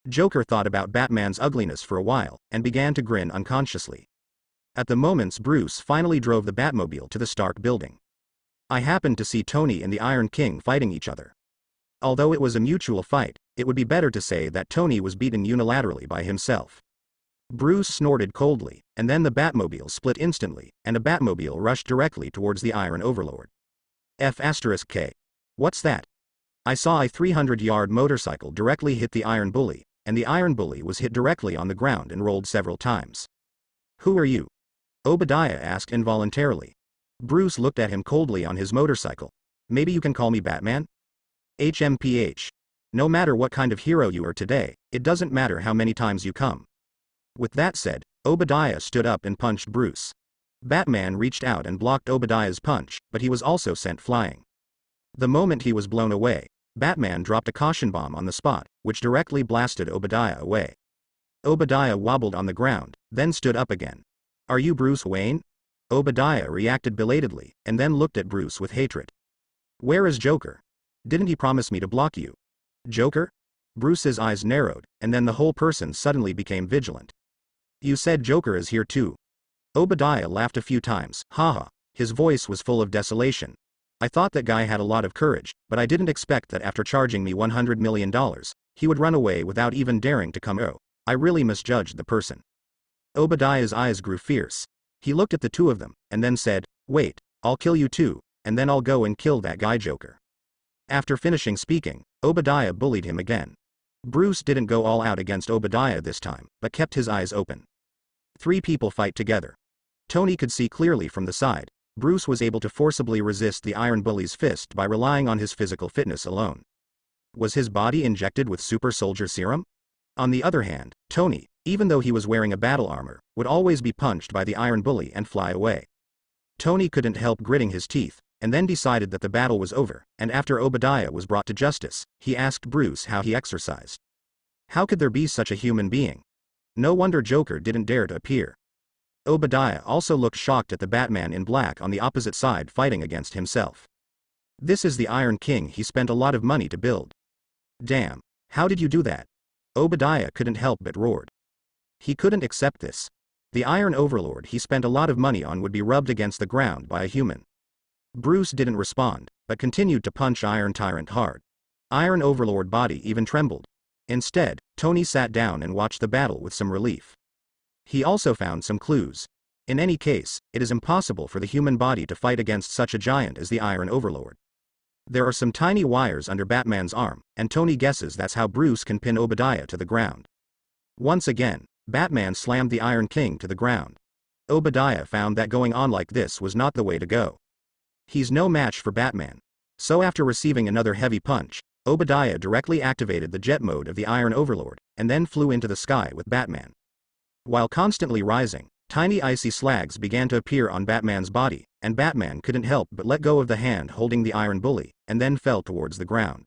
Joker thought about Batman's ugliness for a while, and began to grin unconsciously. At the moments Bruce finally drove the Batmobile to the Stark building. I happened to see Tony and the Iron King fighting each other. Although it was a mutual fight, it would be better to say that Tony was beaten unilaterally by himself. Bruce snorted coldly, and then the Batmobile split instantly, and a Batmobile rushed directly towards the Iron Overlord. F*K. What's that? I saw a 300-yard motorcycle directly hit the Iron Bully, and the Iron Bully was hit directly on the ground and rolled several times. Who are you? Obadiah asked involuntarily. Bruce looked at him coldly on his motorcycle. Maybe you can call me Batman? HMPH. No matter what kind of hero you are today, it doesn't matter how many times you come. With that said, Obadiah stood up and punched Bruce. Batman reached out and blocked Obadiah's punch, but he was also sent flying. The moment he was blown away, Batman dropped a caution bomb on the spot, which directly blasted Obadiah away. Obadiah wobbled on the ground, then stood up again. Are you Bruce Wayne? Obadiah reacted belatedly, and then looked at Bruce with hatred. Where is Joker? Didn't he promise me to block you? Joker? Bruce's eyes narrowed, and then the whole person suddenly became vigilant. You said Joker is here too. Obadiah laughed a few times, haha, his voice was full of desolation. I thought that guy had a lot of courage, but I didn't expect that after charging me $100 million, he would run away without even daring to come. Oh, I really misjudged the person. Obadiah's eyes grew fierce. He looked at the two of them, and then said, wait, I'll kill you too, and then I'll go and kill that guy Joker. After finishing speaking, Obadiah bullied him again. Bruce didn't go all out against Obadiah this time, but kept his eyes open. 3 people fight together. Tony could see clearly from the side. Bruce was able to forcibly resist the Iron Bully's fist by relying on his physical fitness alone. Was his body injected with super soldier serum? On the other hand, Tony, even though he was wearing a battle armor, would always be punched by the Iron Bully and fly away. Tony couldn't help gritting his teeth, and then decided that the battle was over, and after Obadiah was brought to justice, he asked Bruce how he exercised. How could there be such a human being? No wonder Joker didn't dare to appear. Obadiah also looked shocked at the Batman in black on the opposite side fighting against himself. This is the Iron King he spent a lot of money to build. Damn, how did you do that? Obadiah couldn't help but roared. He couldn't accept this. The Iron Overlord he spent a lot of money on would be rubbed against the ground by a human. Bruce didn't respond, but continued to punch Iron Tyrant hard. Iron Overlord body even trembled. Instead, Tony sat down and watched the battle with some relief. He also found some clues. In any case, it is impossible for the human body to fight against such a giant as the Iron Overlord. There are some tiny wires under Batman's arm, and Tony guesses that's how Bruce can pin Obadiah to the ground. Once again, Batman slammed the Iron King to the ground. Obadiah found that going on like this was not the way to go. He's no match for Batman. So after receiving another heavy punch, Obadiah directly activated the jet mode of the Iron Overlord, and then flew into the sky with Batman. While constantly rising, tiny icy slags began to appear on Batman's body, and Batman couldn't help but let go of the hand holding the Iron Bully, and then fell towards the ground.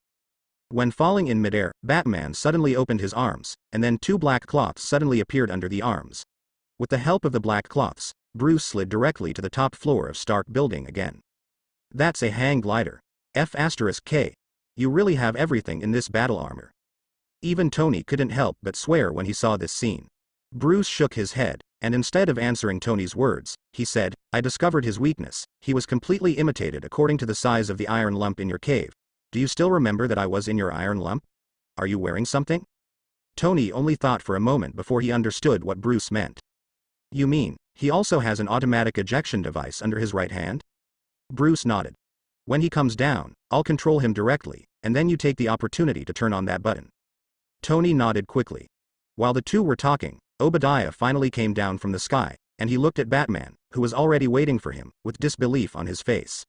When falling in midair, Batman suddenly opened his arms, and then 2 black cloths suddenly appeared under the arms. With the help of the black cloths, Bruce slid directly to the top floor of Stark Building again. That's a hang glider. F*K. You really have everything in this battle armor. Even Tony couldn't help but swear when he saw this scene. Bruce shook his head, and instead of answering Tony's words, he said, I discovered his weakness. He was completely imitated according to the size of the iron lump in your cave. Do you still remember that I was in your iron lump? Are you wearing something? Tony only thought for a moment before he understood what Bruce meant. You mean, he also has an automatic ejection device under his right hand? Bruce nodded. When he comes down, I'll control him directly, and then you take the opportunity to turn on that button. Tony nodded quickly. While the two were talking, Obadiah finally came down from the sky, and he looked at Batman, who was already waiting for him, with disbelief on his face.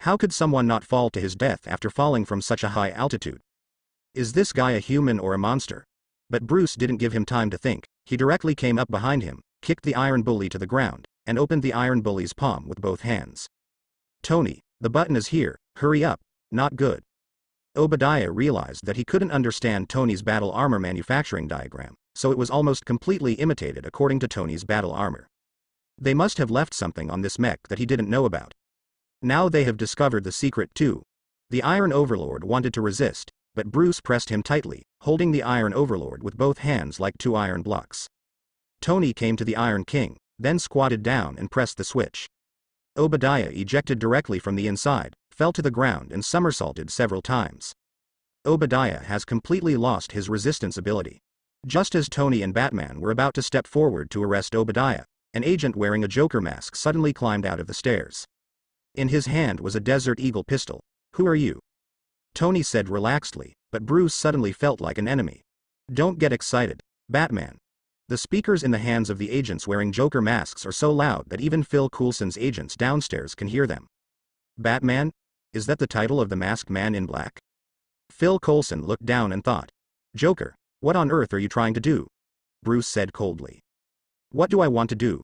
How could someone not fall to his death after falling from such a high altitude? Is this guy a human or a monster? But Bruce didn't give him time to think. He directly came up behind him, kicked the Iron Bully to the ground, and opened the Iron Bully's palm with both hands. Tony, the button is here, hurry up. Not good. Obadiah realized that he couldn't understand Tony's battle armor manufacturing diagram, so it was almost completely imitated according to Tony's battle armor. They must have left something on this mech that he didn't know about. Now they have discovered the secret too. The Iron Overlord wanted to resist, but Bruce pressed him tightly, holding the Iron Overlord with both hands like 2 iron blocks. Tony came to the Iron King, then squatted down and pressed the switch. Obadiah ejected directly from the inside, fell to the ground and somersaulted several times. Obadiah has completely lost his resistance ability. Just as Tony and Batman were about to step forward to arrest Obadiah, an agent wearing a Joker mask suddenly climbed out of the stairs. In his hand was a Desert Eagle pistol. Who are you? Tony said relaxedly, but Bruce suddenly felt like an enemy. Don't get excited, Batman. The speakers in the hands of the agents wearing Joker masks are so loud that even Phil Coulson's agents downstairs can hear them. Batman? Is that the title of the masked man in black? Phil Coulson looked down and thought. Joker, what on earth are you trying to do? Bruce said coldly. What do I want to do?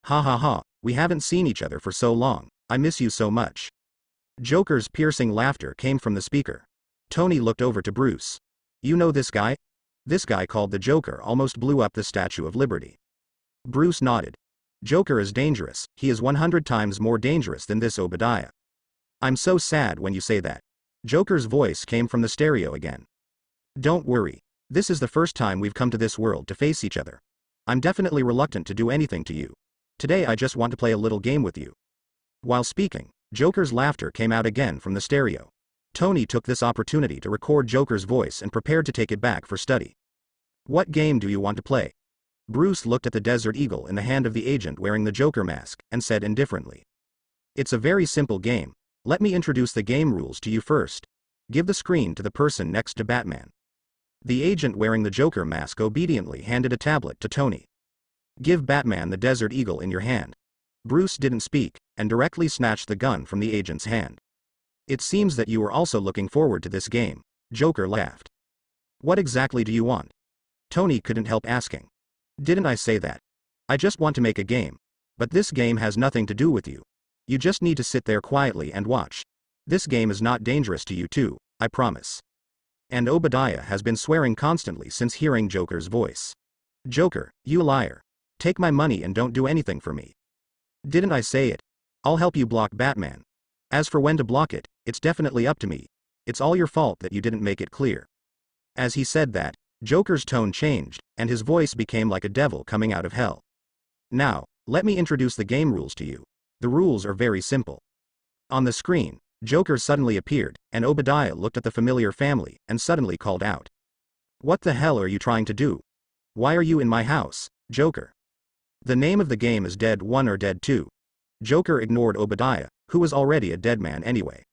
Ha ha ha, we haven't seen each other for so long, I miss you so much. Joker's piercing laughter came from the speaker. Tony looked over to Bruce. You know this guy? This guy called the Joker almost blew up the Statue of Liberty. Bruce nodded. Joker is dangerous, he is 100 times more dangerous than this Obadiah. I'm so sad when you say that. Joker's voice came from the stereo again. Don't worry. This is the first time we've come to this world to face each other. I'm definitely reluctant to do anything to you. Today I just want to play a little game with you. While speaking, Joker's laughter came out again from the stereo. Tony took this opportunity to record Joker's voice and prepared to take it back for study. What game do you want to play? Bruce looked at the Desert Eagle in the hand of the agent wearing the Joker mask, and said indifferently. It's a very simple game. Let me introduce the game rules to you first. Give the screen to the person next to Batman. The agent wearing the Joker mask obediently handed a tablet to Tony. Give Batman the Desert Eagle in your hand. Bruce didn't speak, and directly snatched the gun from the agent's hand. It seems that you are also looking forward to this game. Joker laughed. What exactly do you want? Tony couldn't help asking. Didn't I say that? I just want to make a game. But this game has nothing to do with you. You just need to sit there quietly and watch. This game is not dangerous to you too, I promise. And Obadiah has been swearing constantly since hearing Joker's voice. Joker, you liar. Take my money and don't do anything for me. Didn't I say it? I'll help you block Batman. As for when to block it, it's definitely up to me. It's all your fault that you didn't make it clear. As he said that, Joker's tone changed, and his voice became like a devil coming out of hell. Now, let me introduce the game rules to you. The rules are very simple. On the screen, Joker suddenly appeared, and Obadiah looked at the familiar family, and suddenly called out. What the hell are you trying to do? Why are you in my house, Joker? The name of the game is Dead 1 or Dead 2. Joker ignored Obadiah, who was already a dead man anyway.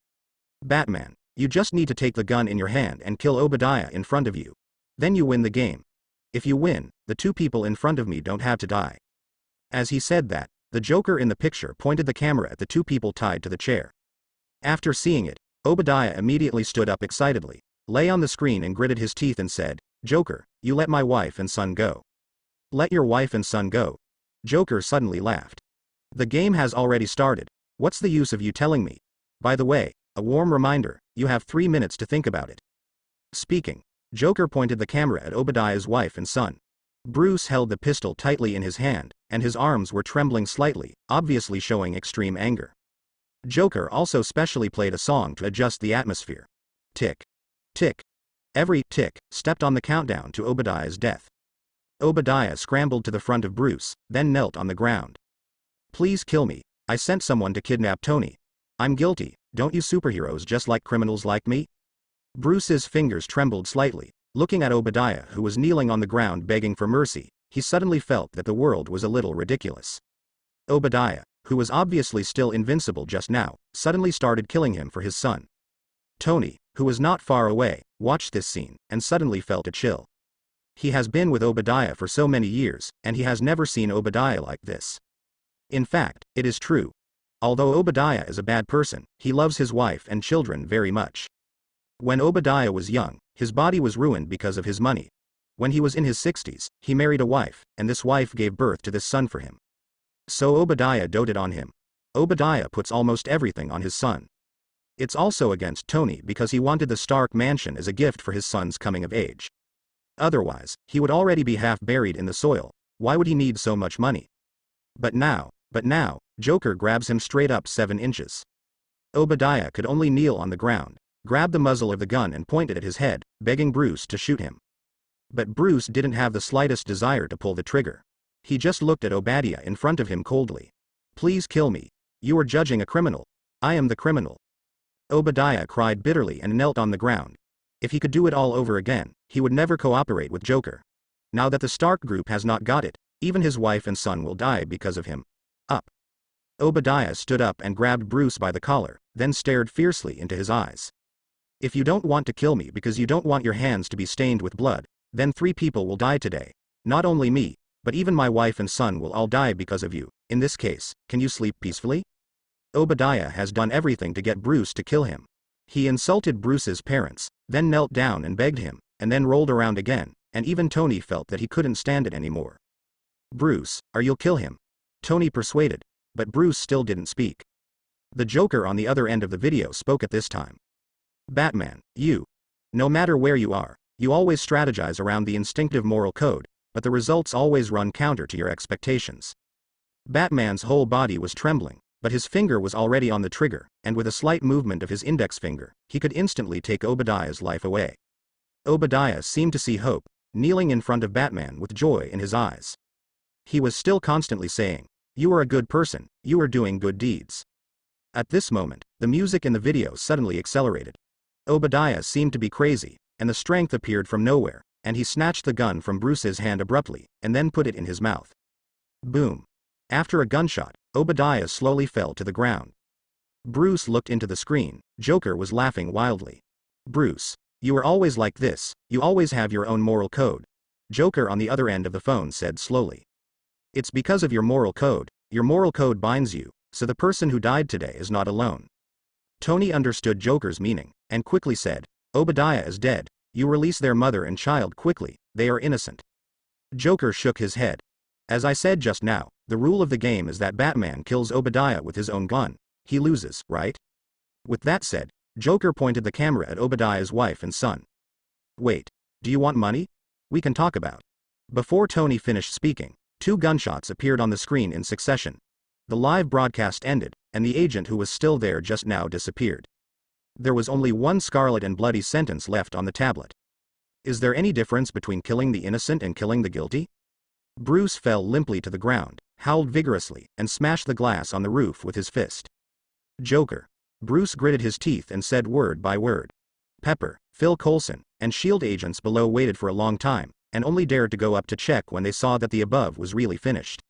Batman, you just need to take the gun in your hand and kill Obadiah in front of you. Then you win the game. If you win, the two people in front of me don't have to die. As he said that, the Joker in the picture pointed the camera at the two people tied to the chair. After seeing it, Obadiah immediately stood up excitedly, lay on the screen and gritted his teeth and said, Joker, you let my wife and son go. Let your wife and son go. Joker suddenly laughed. The game has already started. What's the use of you telling me? By the way, a warm reminder, you have 3 minutes to think about it. Speaking, Joker pointed the camera at Obadiah's wife and son. Bruce held the pistol tightly in his hand, and his arms were trembling slightly, obviously showing extreme anger. Joker also specially played a song to adjust the atmosphere. Tick. Tick. Every tick stepped on the countdown to Obadiah's death. Obadiah scrambled to the front of Bruce, then knelt on the ground. Please kill me. I sent someone to kidnap Tony. I'm guilty. Don't you superheroes just like criminals like me? Bruce's fingers trembled slightly. Looking at Obadiah, who was kneeling on the ground begging for mercy, he suddenly felt that the world was a little ridiculous. Obadiah, who was obviously still invincible just now, suddenly started killing him for his son. Tony, who was not far away, watched this scene, and suddenly felt a chill. He has been with Obadiah for so many years, and he has never seen Obadiah like this. In fact, it is true. Although Obadiah is a bad person, he loves his wife and children very much. When Obadiah was young, his body was ruined because of his money. When he was in his 60s, he married a wife, and this wife gave birth to this son for him. So Obadiah doted on him. Obadiah puts almost everything on his son. It's also against Tony because he wanted the Stark mansion as a gift for his son's coming of age. Otherwise, he would already be half buried in the soil. Why would he need so much money? But now, Joker grabs him straight up 7 inches. Obadiah could only kneel on the ground, grab the muzzle of the gun and point it at his head, begging Bruce to shoot him. But Bruce didn't have the slightest desire to pull the trigger. He just looked at Obadiah in front of him coldly. Please kill me. You are judging a criminal. I am the criminal. Obadiah cried bitterly and knelt on the ground. If he could do it all over again, he would never cooperate with Joker. Now that the Stark group has not got it, even his wife and son will die because of him. Up. Obadiah stood up and grabbed Bruce by the collar, then stared fiercely into his eyes. If you don't want to kill me because you don't want your hands to be stained with blood, then 3 people will die today. Not only me, but even my wife and son will all die because of you. In this case, can you sleep peacefully? Obadiah has done everything to get Bruce to kill him. He insulted Bruce's parents, then knelt down and begged him, and then rolled around again, and even Tony felt that he couldn't stand it anymore. "Bruce, you'll kill him," Tony persuaded, but Bruce still didn't speak. The Joker on the other end of the video spoke at this time. "Batman, no matter where you are, you always strategize around the instinctive moral code, but the results always run counter to your expectations." Batman's whole body was trembling, but his finger was already on the trigger, and with a slight movement of his index finger, he could instantly take Obadiah's life away. Obadiah seemed to see hope, kneeling in front of Batman with joy in his eyes. He was still constantly saying, "You are a good person, you are doing good deeds." At this moment, the music in the video suddenly accelerated. Obadiah seemed to be crazy, and the strength appeared from nowhere, and he snatched the gun from Bruce's hand abruptly, and then put it in his mouth. Boom. After a gunshot, Obadiah slowly fell to the ground. Bruce looked into the screen. Joker was laughing wildly. "Bruce, you are always like this, you always have your own moral code," Joker on the other end of the phone said slowly. "It's because of your moral code binds you, so the person who died today is not alone." Tony understood Joker's meaning, and quickly said, "Obadiah is dead, you release their mother and child quickly, they are innocent." Joker shook his head. "As I said just now, the rule of the game is that Batman kills Obadiah with his own gun, he loses, right?" With that said, Joker pointed the camera at Obadiah's wife and son. "Wait, do you want money? We can talk about." Before Tony finished speaking, 2 gunshots appeared on the screen in succession. The live broadcast ended, and the agent who was still there just now disappeared. There was only one scarlet and bloody sentence left on the tablet. "Is there any difference between killing the innocent and killing the guilty?" Bruce fell limply to the ground, howled vigorously, and smashed the glass on the roof with his fist. "Joker." Bruce gritted his teeth and said word by word. Pepper, Phil Coulson, and SHIELD agents below waited for a long time, and only dared to go up to check when they saw that the above was really finished.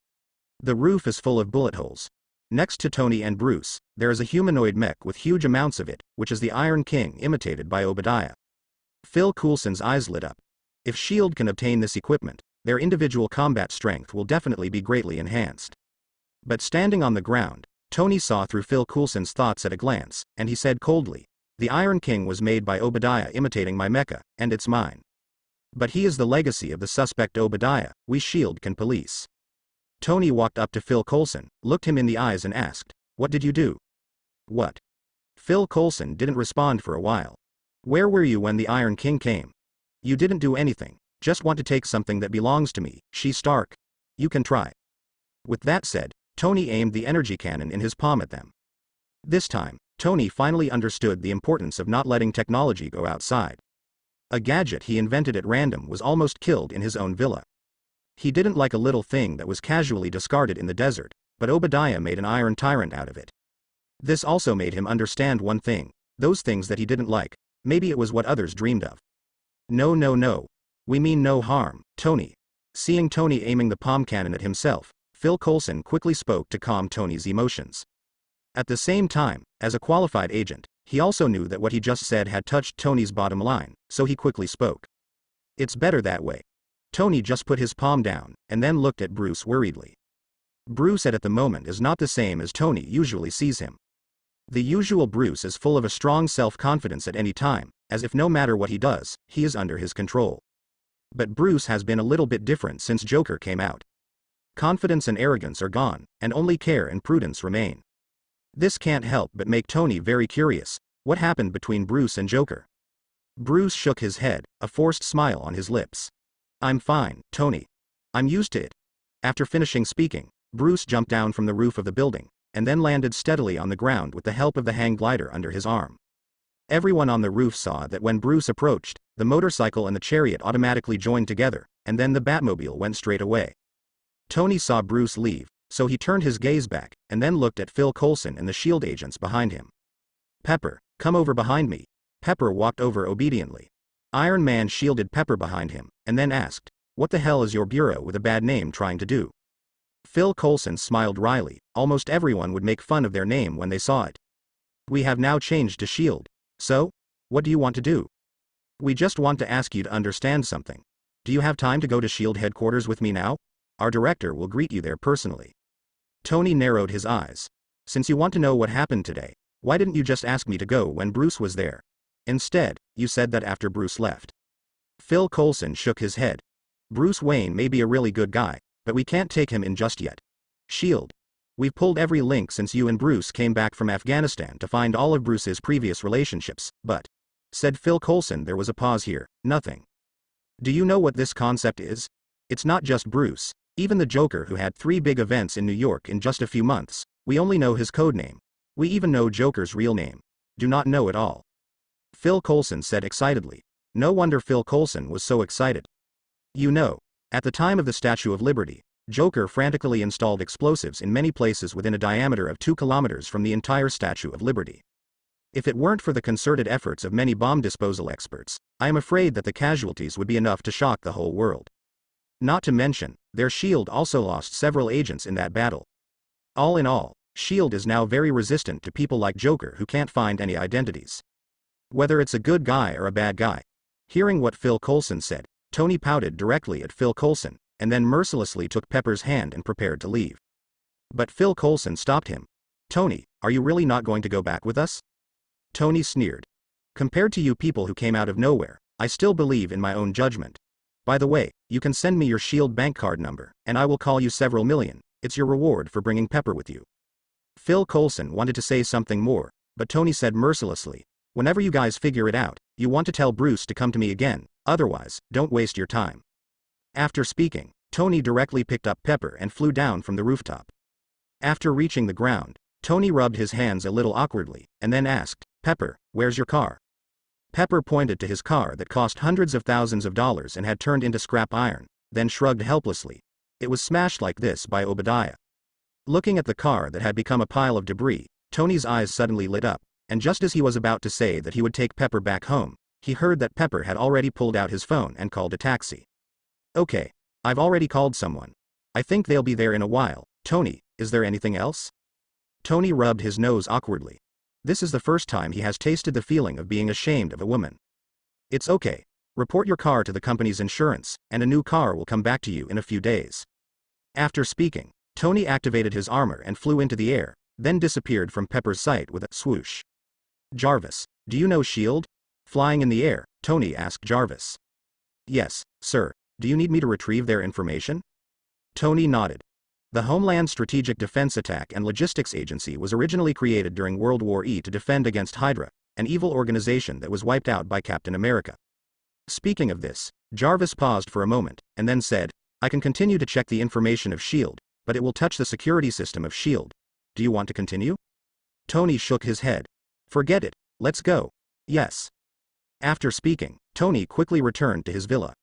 "The roof is full of bullet holes. Next to Tony and Bruce, there is a humanoid mech with huge amounts of it, which is the Iron King imitated by Obadiah." Phil Coulson's eyes lit up. If SHIELD can obtain this equipment, their individual combat strength will definitely be greatly enhanced. But standing on the ground, Tony saw through Phil Coulson's thoughts at a glance, and he said coldly, "The Iron King was made by Obadiah imitating my mecha, and it's mine. But he is the legacy of the suspect Obadiah, we SHIELD can police." Tony walked up to Phil Coulson, looked him in the eyes and asked, "What did you do?" "What?" Phil Coulson didn't respond for a while. "Where were you when the Iron King came?" "You didn't do anything, just want to take something that belongs to me, she Stark. You can try." With that said, Tony aimed the energy cannon in his palm at them. This time, Tony finally understood the importance of not letting technology go outside. A gadget he invented at random was almost killed in his own villa. He didn't like a little thing that was casually discarded in the desert, but Obadiah made an iron tyrant out of it. This also made him understand one thing, those things that he didn't like, maybe it was what others dreamed of. No. We mean no harm, Tony." Seeing Tony aiming the palm cannon at himself, Phil Coulson quickly spoke to calm Tony's emotions. At the same time, as a qualified agent, he also knew that what he just said had touched Tony's bottom line, so he quickly spoke. "It's better that way." Tony just put his palm down, and then looked at Bruce worriedly. Bruce at the moment is not the same as Tony usually sees him. The usual Bruce is full of a strong self-confidence at any time, as if no matter what he does, he is under his control. But Bruce has been a little bit different since Joker came out. Confidence and arrogance are gone, and only care and prudence remain. This can't help but make Tony very curious. What happened between Bruce and Joker? Bruce shook his head, a forced smile on his lips. "I'm fine, Tony. I'm used to it." After finishing speaking, Bruce jumped down from the roof of the building, and then landed steadily on the ground with the help of the hang glider under his arm. Everyone on the roof saw that when Bruce approached, the motorcycle and the chariot automatically joined together, and then the Batmobile went straight away. Tony saw Bruce leave, so he turned his gaze back, and then looked at Phil Coulson and the SHIELD agents behind him. "Pepper, come over behind me." Pepper walked over obediently. Iron Man shielded Pepper behind him, and then asked, "What the hell is your bureau with a bad name trying to do?" Phil Coulson smiled wryly. Almost everyone would make fun of their name when they saw it. "We have now changed to SHIELD. So? What do you want to do?" "We just want to ask you to understand something. Do you have time to go to SHIELD headquarters with me now? Our director will greet you there personally." Tony narrowed his eyes. "Since you want to know what happened today, why didn't you just ask me to go when Bruce was there? Instead, you said that after Bruce left. Phil Coulson shook his head. Bruce Wayne may be a really good guy, but we can't take him in just yet. SHIELD. We've pulled every link since you and Bruce came back from Afghanistan to find all of Bruce's previous relationships, but, said Phil Coulson. There was a pause here. Nothing. Do you know what this concept is? It's not just Bruce, even the Joker, who had 3 big events in New York in just a few months. We only know his codename. We even know Joker's real name. Do not know it all. Phil Coulson said excitedly. No wonder Phil Coulson was so excited. You know, at the time of the Statue of Liberty, Joker frantically installed explosives in many places within a diameter of 2 kilometers from the entire Statue of Liberty. If it weren't for the concerted efforts of many bomb disposal experts, I am afraid that the casualties would be enough to shock the whole world. Not to mention, their SHIELD also lost several agents in that battle. All in all, SHIELD is now very resistant to people like Joker who can't find any identities. Whether it's a good guy or a bad guy. Hearing what Phil Coulson said, Tony pouted directly at Phil Coulson, and then mercilessly took Pepper's hand and prepared to leave. But Phil Coulson stopped him. Tony, are you really not going to go back with us? Tony sneered. Compared to you people who came out of nowhere, I still believe in my own judgment. By the way, you can send me your SHIELD bank card number, and I will call you several million. It's your reward for bringing Pepper with you. Phil Coulson wanted to say something more, but Tony said mercilessly, whenever you guys figure it out, you want to tell Bruce to come to me again, otherwise, don't waste your time. After speaking, Tony directly picked up Pepper and flew down from the rooftop. After reaching the ground, Tony rubbed his hands a little awkwardly, and then asked, Pepper, where's your car? Pepper pointed to his car that cost hundreds of thousands of dollars and had turned into scrap iron, then shrugged helplessly. It was smashed like this by Obadiah. Looking at the car that had become a pile of debris, Tony's eyes suddenly lit up, and just as he was about to say that he would take Pepper back home, he heard that Pepper had already pulled out his phone and called a taxi. Okay, I've already called someone. I think they'll be there in a while. Tony, is there anything else? Tony rubbed his nose awkwardly. This is the first time he has tasted the feeling of being ashamed of a woman. It's okay. Report your car to the company's insurance, and a new car will come back to you in a few days. After speaking, Tony activated his armor and flew into the air, then disappeared from Pepper's sight with a swoosh. Jarvis, do you know SHIELD? Flying in the air, Tony asked Jarvis. Yes, sir. Do you need me to retrieve their information? Tony nodded. The Homeland Strategic Defense Attack and Logistics Agency was originally created during World War I to defend against Hydra, an evil organization that was wiped out by Captain America. Speaking of this, Jarvis paused for a moment, and then said, I can continue to check the information of SHIELD, but it will touch the security system of SHIELD. Do you want to continue? Tony shook his head. Forget it, let's go. Yes. After speaking, Tony quickly returned to his villa.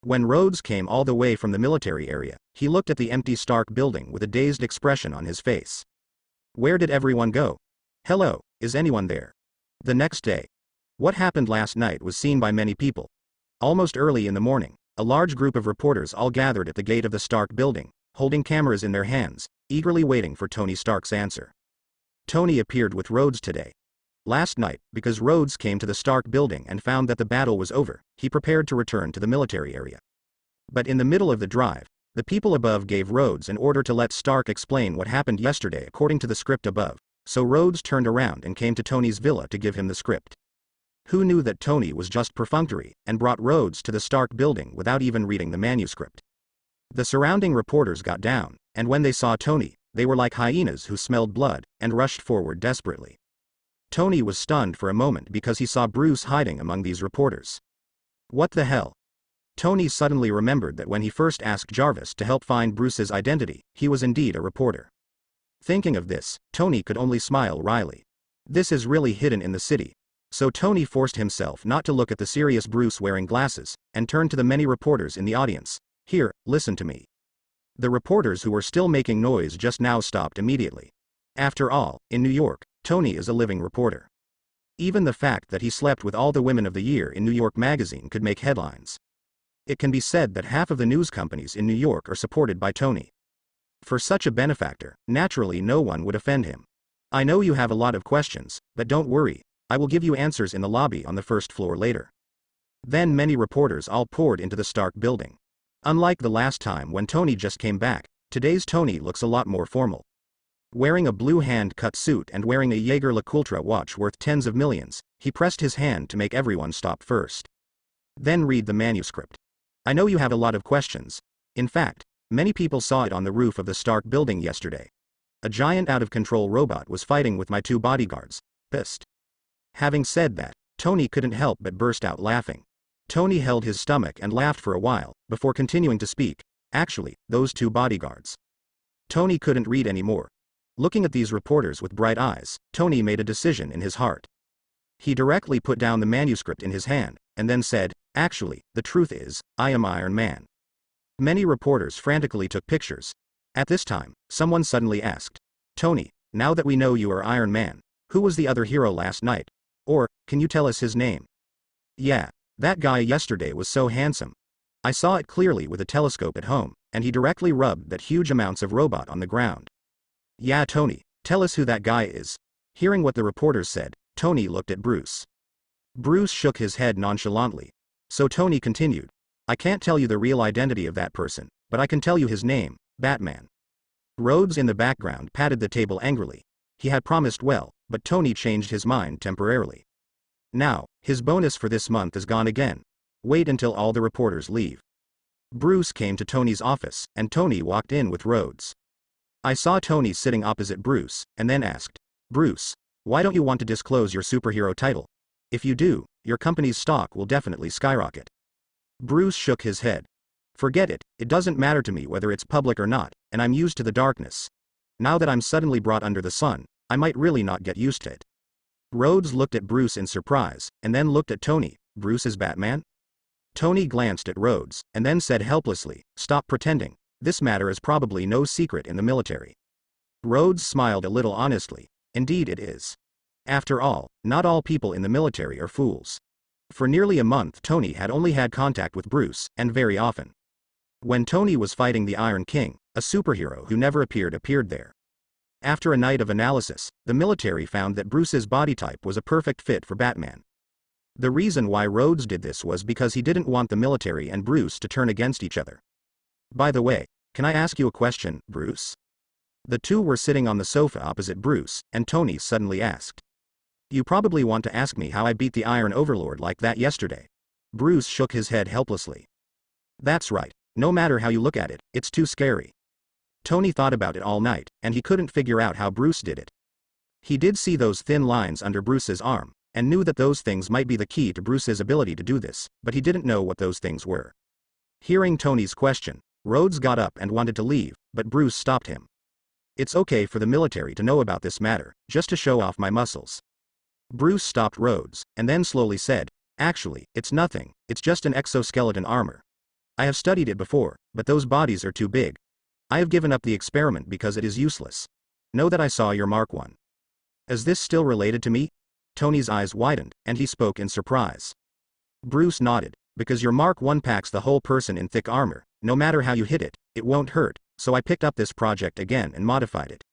When Rhodes came all the way from the military area, he looked at the empty Stark building with a dazed expression on his face. Where did everyone go? Hello, is anyone there? The next day. What happened last night was seen by many people. Almost early in the morning, a large group of reporters all gathered at the gate of the Stark building, holding cameras in their hands, eagerly waiting for Tony Stark's answer. Tony appeared with Rhodes today. Last night, because Rhodes came to the Stark building and found that the battle was over, he prepared to return to the military area. But in the middle of the drive, the people above gave Rhodes an order to let Stark explain what happened yesterday according to the script above, so Rhodes turned around and came to Tony's villa to give him the script. Who knew that Tony was just perfunctory, and brought Rhodes to the Stark building without even reading the manuscript? The surrounding reporters got down, and when they saw Tony, they were like hyenas who smelled blood, and rushed forward desperately. Tony was stunned for a moment because he saw Bruce hiding among these reporters. What the hell? Tony suddenly remembered that when he first asked Jarvis to help find Bruce's identity, he was indeed a reporter. Thinking of this, Tony could only smile wryly. This is really hidden in the city. So Tony forced himself not to look at the serious Bruce wearing glasses, and turned to the many reporters in the audience. Here, listen to me. The reporters who were still making noise just now stopped immediately. After all, in New York, Tony is a living reporter. Even the fact that he slept with all the women of the year in New York Magazine could make headlines. It can be said that half of the news companies in New York are supported by Tony. For such a benefactor, naturally no one would offend him. I know you have a lot of questions, but don't worry, I will give you answers in the lobby on the first floor later. Then many reporters all poured into the Stark building. Unlike the last time when Tony just came back, today's Tony looks a lot more formal. Wearing a blue hand-cut suit and wearing a Jaeger LeCoultre watch worth tens of millions, he pressed his hand to make everyone stop first. Then read the manuscript. I know you have a lot of questions. In fact, many people saw it on the roof of the Stark building yesterday. A giant out-of-control robot was fighting with my 2 bodyguards. Pissed. Having said that, Tony couldn't help but burst out laughing. Tony held his stomach and laughed for a while, before continuing to speak. Actually, those 2 bodyguards. Tony couldn't read anymore. Looking at these reporters with bright eyes, Tony made a decision in his heart. He directly put down the manuscript in his hand, and then said, "Actually, the truth is, I am Iron Man." Many reporters frantically took pictures. At this time, someone suddenly asked, "Tony, now that we know you are Iron Man, who was the other hero last night? Or, can you tell us his name?" "Yeah, that guy yesterday was so handsome. I saw it clearly with a telescope at home, and he directly rubbed that huge amounts of robot on the ground." "Yeah, Tony, tell us who that guy is." Hearing what the reporters said, Tony looked at Bruce. Bruce shook his head nonchalantly. So Tony continued, "I can't tell you the real identity of that person, but I can tell you his name, Batman." Rhodes in the background patted the table angrily. He had promised well, but Tony changed his mind temporarily. Now, his bonus for this month is gone again. Wait until all the reporters leave. Bruce came to Tony's office, and Tony walked in with Rhodes. I saw Tony sitting opposite Bruce, and then asked, "Bruce, why don't you want to disclose your superhero title? If you do, your company's stock will definitely skyrocket." Bruce shook his head. "Forget it, it doesn't matter to me whether it's public or not, and I'm used to the darkness. Now that I'm suddenly brought under the sun, I might really not get used to it." Rhodes looked at Bruce in surprise, and then looked at Tony. "Bruce is Batman?" Tony glanced at Rhodes, and then said helplessly, "Stop pretending. This matter is probably no secret in the military." Rhodes smiled a little honestly. "Indeed it is. After all, not all people in the military are fools." For nearly a month Tony had only had contact with Bruce, and very often. When Tony was fighting the Iron King, a superhero who never appeared there. After a night of analysis, the military found that Bruce's body type was a perfect fit for Batman. The reason why Rhodes did this was because he didn't want the military and Bruce to turn against each other. "By the way, can I ask you a question, Bruce?" The 2 were sitting on the sofa opposite Bruce, and Tony suddenly asked. "You probably want to ask me how I beat the Iron Overlord like that yesterday." Bruce shook his head helplessly. "That's right, no matter how you look at it, it's too scary." Tony thought about it all night, and he couldn't figure out how Bruce did it. He did see those thin lines under Bruce's arm, and knew that those things might be the key to Bruce's ability to do this, but he didn't know what those things were. Hearing Tony's question, Rhodes got up and wanted to leave, but Bruce stopped him. "It's okay for the military to know about this matter, just to show off my muscles." Bruce stopped Rhodes, and then slowly said, "Actually, it's nothing, it's just an exoskeleton armor. I have studied it before, but those bodies are too big. I have given up the experiment because it is useless. Know that I saw your Mark I. Is this still related to me?" Tony's eyes widened, and he spoke in surprise. Bruce nodded. "Because your Mark I packs the whole person in thick armor, no matter how you hit it, it won't hurt, so I picked up this project again and modified it."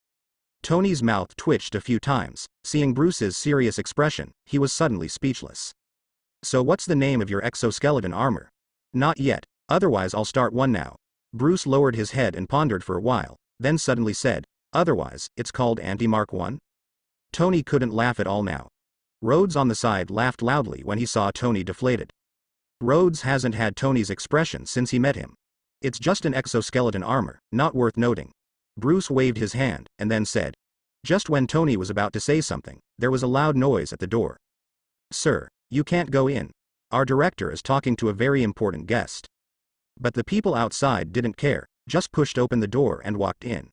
Tony's mouth twitched a few times. Seeing Bruce's serious expression, he was suddenly speechless. "So what's the name of your exoskeleton armor?" "Not yet, otherwise I'll start one now." Bruce lowered his head and pondered for a while, then suddenly said, "Otherwise, it's called Anti-Mark I?" Tony couldn't laugh at all now. Rhodes on the side laughed loudly when he saw Tony deflated. Rhodes hasn't had Tony's expression since he met him. "It's just an exoskeleton armor, not worth noting." Bruce waved his hand, and then said. Just when Tony was about to say something, there was a loud noise at the door. "Sir, you can't go in. Our director is talking to a very important guest." But the people outside didn't care, just pushed open the door and walked in.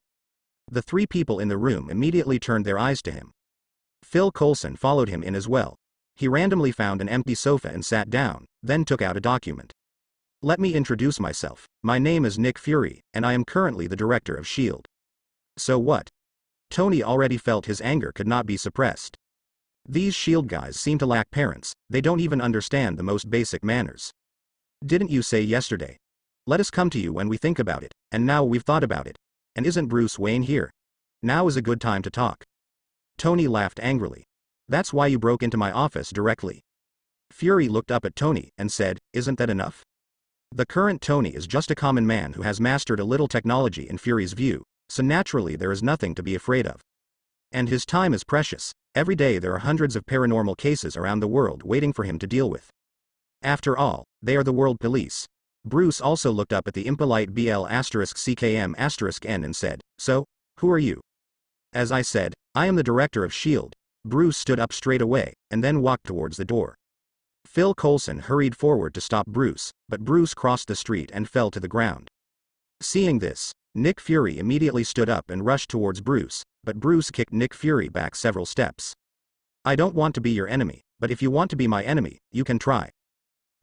The 3 people in the room immediately turned their eyes to him. Phil Coulson followed him in as well. He randomly found an empty sofa and sat down, then took out a document. "Let me introduce myself. My name is Nick Fury, and I am currently the director of S.H.I.E.L.D. "So what?" Tony already felt his anger could not be suppressed. These S.H.I.E.L.D. guys seem to lack parents, they don't even understand the most basic manners. "Didn't you say yesterday? Let us come to you when we think about it, and now we've thought about it. And isn't Bruce Wayne here? Now is a good time to talk." Tony laughed angrily. "That's why you broke into my office directly." Fury looked up at Tony and said, "Isn't that enough?" The current Tony is just a common man who has mastered a little technology in Fury's view, so naturally there is nothing to be afraid of. And his time is precious. Every day there are hundreds of paranormal cases around the world waiting for him to deal with. After all, they are the world police. Bruce also looked up at the impolite BL*CKM*N and said, "So, who are you?" As I said, I am the director of S.H.I.E.L.D. Bruce stood up straight away, and then walked towards the door. Phil Coulson hurried forward to stop Bruce, but Bruce crossed the street and fell to the ground. Seeing this, Nick Fury immediately stood up and rushed towards Bruce, but Bruce kicked Nick Fury back several steps. "I don't want to be your enemy, but if you want to be my enemy, you can try,"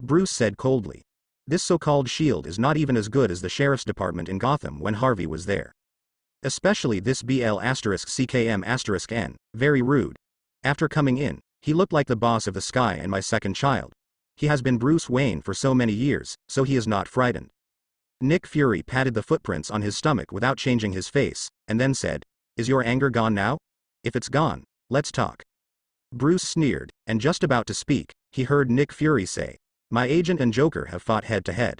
Bruce said coldly. This so-called S.H.I.E.L.D. is not even as good as the sheriff's department in Gotham when Harvey was there. Especially this BL*CKM*N, very rude. After coming in, he looked like the boss of the sky and my second child. He has been Bruce Wayne for so many years, so he is not frightened. Nick Fury patted the footprints on his stomach without changing his face, and then said, "Is your anger gone now? If it's gone, let's talk." Bruce sneered, and just about to speak, he heard Nick Fury say, "My agent and Joker have fought head-to-head."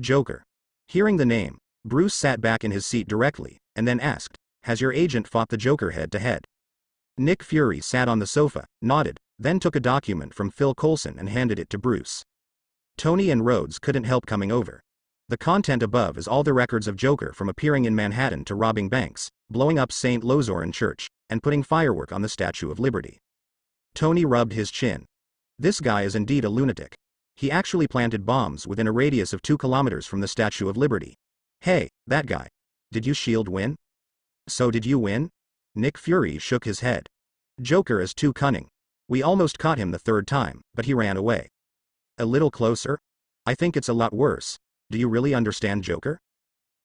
Joker. Hearing the name, Bruce sat back in his seat directly, and then asked, "Has your agent fought the Joker head-to-head?" Nick Fury sat on the sofa, nodded, then took a document from Phil Coulson and handed it to Bruce. Tony and Rhodes couldn't help coming over. The content above is all the records of Joker from appearing in Manhattan to robbing banks, blowing up St. Lozoran Church, and putting firework on the Statue of Liberty. Tony rubbed his chin. This guy is indeed a lunatic. He actually planted bombs within a radius of 2 kilometers from the Statue of Liberty. Hey, that guy. Did you S.H.I.E.L.D. win? So did you win? Nick Fury shook his head. Joker is too cunning. We almost caught him the third time, but he ran away. A little closer? I think it's a lot worse. Do you really understand Joker?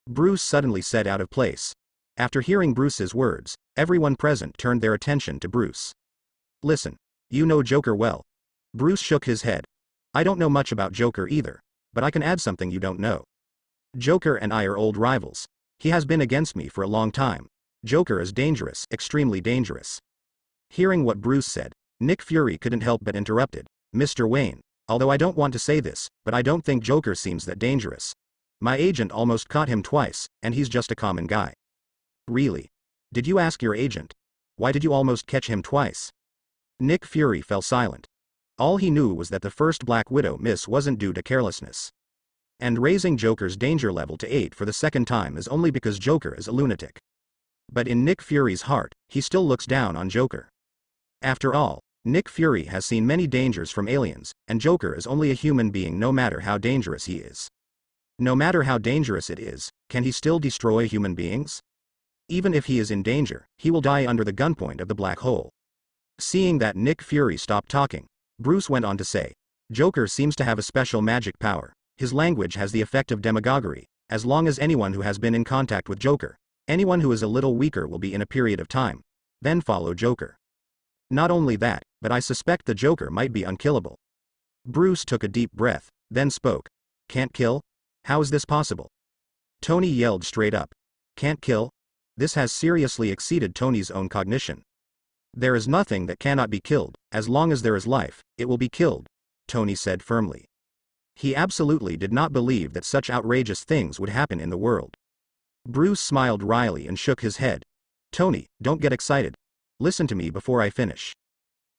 Bruce suddenly said out of place. After hearing Bruce's words, everyone present turned their attention to Bruce. Listen. You know Joker well. Bruce shook his head. I don't know much about Joker either, but I can add something you don't know. Joker and I are old rivals. He has been against me for a long time. Joker is dangerous, extremely dangerous. Hearing what Bruce said, Nick Fury couldn't help but interrupted. Mr. Wayne, although I don't want to say this, but I don't think Joker seems that dangerous. My agent almost caught him twice, and he's just a common guy. Really? Did you ask your agent? Why did you almost catch him twice? Nick Fury fell silent. All he knew was that the first Black Widow miss wasn't due to carelessness. And raising Joker's danger level to 8 for the second time is only because Joker is a lunatic. But in Nick Fury's heart, he still looks down on Joker. After all, Nick Fury has seen many dangers from aliens, and Joker is only a human being no matter how dangerous he is. No matter how dangerous it is, can he still destroy human beings? Even if he is in danger, he will die under the gunpoint of the black hole. Seeing that Nick Fury stopped talking, Bruce went on to say, Joker seems to have a special magic power. His language has the effect of demagoguery. As long as anyone who has been in contact with Joker, anyone who is a little weaker will be in a period of time. Then follow Joker. Not only that, but I suspect the Joker might be unkillable. Bruce took a deep breath, then spoke. Can't kill? How is this possible? Tony yelled straight up. Can't kill? This has seriously exceeded Tony's own cognition. There is nothing that cannot be killed. As long as there is life, it will be killed, Tony said firmly. He absolutely did not believe that such outrageous things would happen in the world. Bruce smiled wryly and shook his head. Tony, don't get excited. Listen to me before I finish.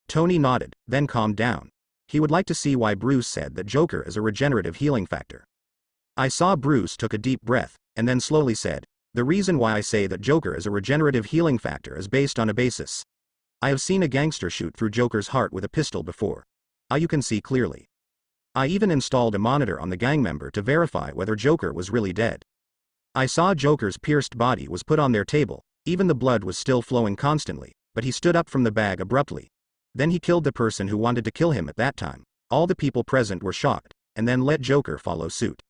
Tony nodded, then calmed down. He would like to see why Bruce said that Joker is a regenerative healing factor. I saw Bruce took a deep breath, and then slowly said, the reason why I say that Joker is a regenerative healing factor is based on a basis. I have seen a gangster shoot through Joker's heart with a pistol before. You can see clearly. I even installed a monitor on the gang member to verify whether Joker was really dead. I saw Joker's pierced body was put on their table, even the blood was still flowing constantly, but he stood up from the bag abruptly. Then he killed the person who wanted to kill him at that time. All the people present were shocked, and then let Joker follow suit.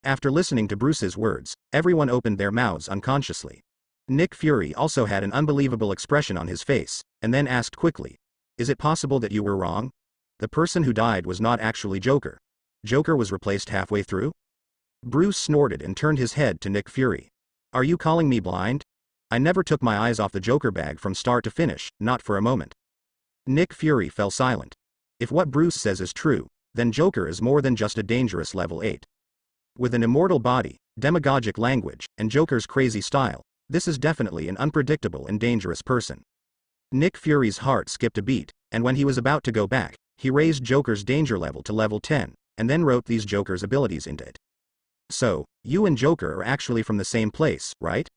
After listening to Bruce's words, everyone opened their mouths unconsciously. Nick Fury also had an unbelievable expression on his face, and then asked quickly, is it possible that you were wrong? The person who died was not actually Joker. Joker was replaced halfway through? Bruce snorted and turned his head to Nick Fury. Are you calling me blind? I never took my eyes off the Joker bag from start to finish, not for a moment. Nick Fury fell silent. If what Bruce says is true, then Joker is more than just a dangerous level 8. With an immortal body, demagogic language, and Joker's crazy style, This is definitely an unpredictable and dangerous person. Nick Fury's heart skipped a beat, and when he was about to go back, he raised Joker's danger level to level 10, and then wrote these Joker's abilities into it. So, you and Joker are actually from the same place, right?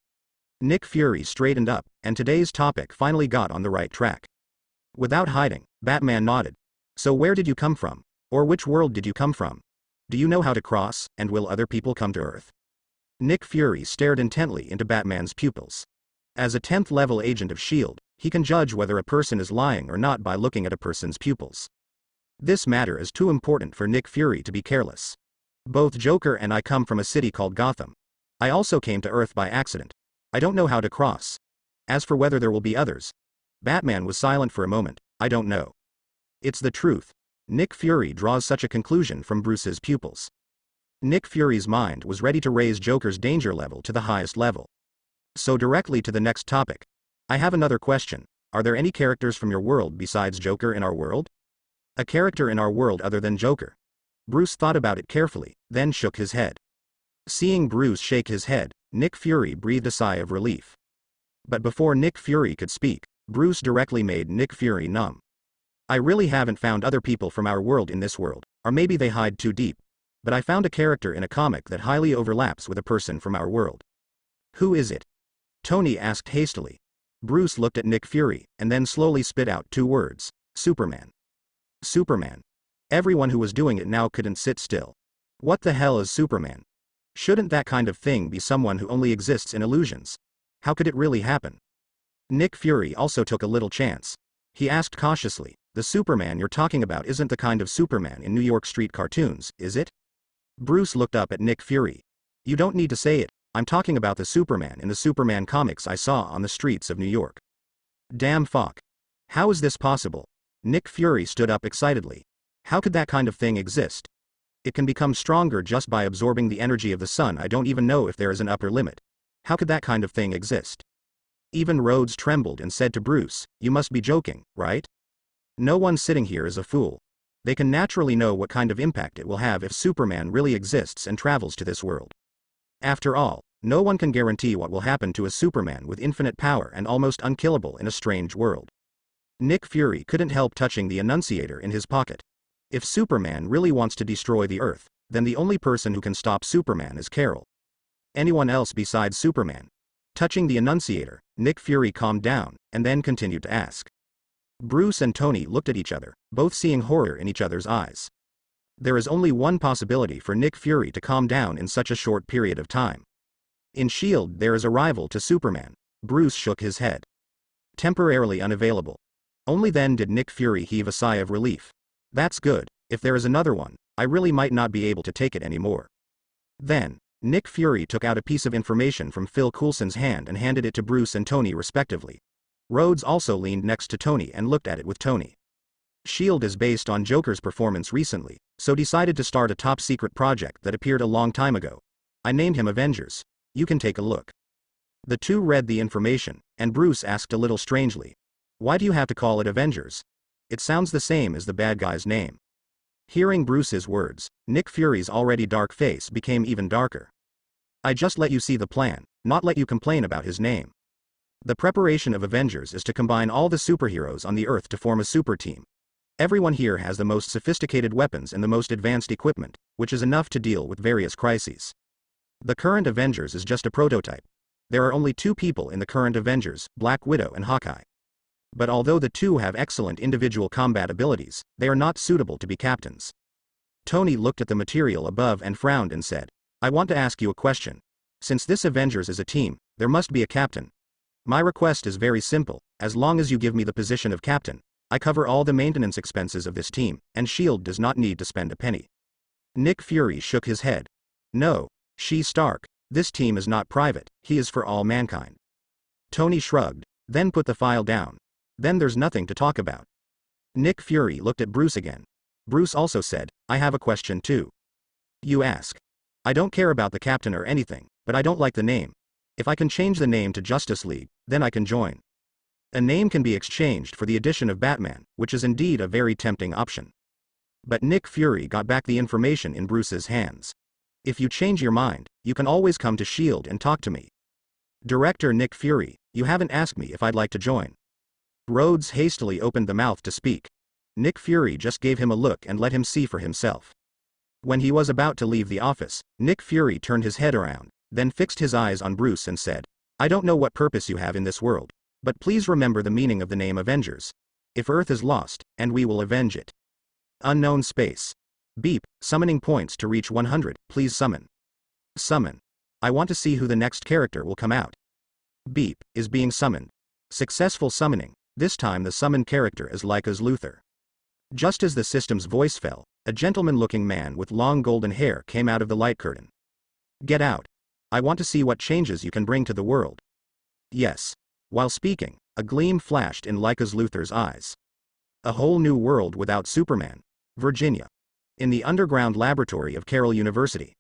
Nick Fury straightened up, and today's topic finally got on the right track. Without hiding, Batman nodded. So where did you come from? Or which world did you come from? Do you know how to cross, and will other people come to Earth? Nick Fury stared intently into Batman's pupils. As a 10th level agent of S.H.I.E.L.D., he can judge whether a person is lying or not by looking at a person's pupils. This matter is too important for Nick Fury to be careless. Both Joker and I come from a city called Gotham. I also came to Earth by accident. I don't know how to cross. As for whether there will be others, Batman was silent for a moment. I don't know. It's the truth. Nick Fury draws such a conclusion from Bruce's pupils. Nick Fury's mind was ready to raise Joker's danger level to the highest level. So directly to the next topic. I have another question. Are there any characters from your world besides Joker in our world? A character in our world other than Joker? Bruce thought about it carefully, then shook his head. Seeing Bruce shake his head, Nick Fury breathed a sigh of relief. But before Nick Fury could speak, Bruce directly made Nick Fury numb. I really haven't found other people from our world in this world, or maybe they hide too deep. But I found a character in a comic that highly overlaps with a person from our world. Who is it? Tony asked hastily. Bruce looked at Nick Fury, and then slowly spit out 2 words. Superman. Superman. Everyone who was doing it now couldn't sit still. What the hell is Superman? Shouldn't that kind of thing be someone who only exists in illusions? How could it really happen? Nick Fury also took a little chance. He asked cautiously, the Superman you're talking about isn't the kind of Superman in New York street cartoons, is it? Bruce looked up at Nick Fury. You don't need to say it. I'm talking about the Superman in the Superman comics I saw on the streets of New York. Damn fuck. How is this possible? Nick Fury stood up excitedly. How could that kind of thing exist? It can become stronger just by absorbing the energy of the sun. I don't even know if there is an upper limit. How could that kind of thing exist? Even Rhodes trembled and said to Bruce, you must be joking, right? No one sitting here is a fool. They can naturally know what kind of impact it will have if Superman really exists and travels to this world. After all, no one can guarantee what will happen to a Superman with infinite power and almost unkillable in a strange world. Nick Fury couldn't help touching the annunciator in his pocket. If Superman really wants to destroy the Earth, then the only person who can stop Superman is Carol. Anyone else besides Superman? Touching the annunciator, Nick Fury calmed down, and then continued to ask. Bruce and Tony looked at each other, both seeing horror in each other's eyes. There is only one possibility for Nick Fury to calm down in such a short period of time. In S.H.I.E.L.D. there is a rival to Superman. Bruce shook his head. Temporarily unavailable. Only then did Nick Fury heave a sigh of relief. That's good. If there is another one, I really might not be able to take it anymore. Then, Nick Fury took out a piece of information from Phil Coulson's hand and handed it to Bruce and Tony respectively. Rhodes also leaned next to Tony and looked at it with Tony. S.H.I.E.L.D. is based on Joker's performance recently, so decided to start a top-secret project that appeared a long time ago. I named him Avengers. You can take a look. The two read the information, and Bruce asked a little strangely. Why do you have to call it Avengers? It sounds the same as the bad guy's name. Hearing Bruce's words, Nick Fury's already dark face became even darker. I just let you see the plan, not let you complain about his name. The preparation of Avengers is to combine all the superheroes on the Earth to form a super team. Everyone here has the most sophisticated weapons and the most advanced equipment, which is enough to deal with various crises. The current Avengers is just a prototype. There are only 2 people in the current Avengers, Black Widow and Hawkeye. But although the 2 have excellent individual combat abilities, they are not suitable to be captains. Tony looked at the material above and frowned and said, I want to ask you a question. Since this Avengers is a team, there must be a captain. My request is very simple. As long as you give me the position of captain, I cover all the maintenance expenses of this team, and S.H.I.E.L.D. does not need to spend a penny. Nick Fury shook his head. No, she's Stark. This team is not private, he is for all mankind. Tony shrugged, then put the file down. Then there's nothing to talk about. Nick Fury looked at Bruce again. Bruce also said, I have a question too. You ask. I don't care about the captain or anything, but I don't like the name. If I can change the name to Justice League, then I can join. A name can be exchanged for the addition of Batman, which is indeed a very tempting option. But Nick Fury got back the information in Bruce's hands. If you change your mind, you can always come to S.H.I.E.L.D. and talk to me. Director Nick Fury, you haven't asked me if I'd like to join. Rhodes hastily opened the mouth to speak. Nick Fury just gave him a look and let him see for himself. When he was about to leave the office, Nick Fury turned his head around, then fixed his eyes on Bruce and said, I don't know what purpose you have in this world, but please remember the meaning of the name Avengers. If Earth is lost, and we will avenge it. Unknown space. Beep, summoning points to reach 100, please summon. Summon. I want to see who the next character will come out. Beep, is being summoned. Successful summoning, this time the summoned character is Laika's Luthor. Just as the system's voice fell, a gentleman-looking man with long golden hair came out of the light curtain. Get out. I want to see what changes you can bring to the world. Yes. While speaking, a gleam flashed in Laika's Luthor's eyes. A whole new world without Superman. Virginia. In the underground laboratory of Carroll University.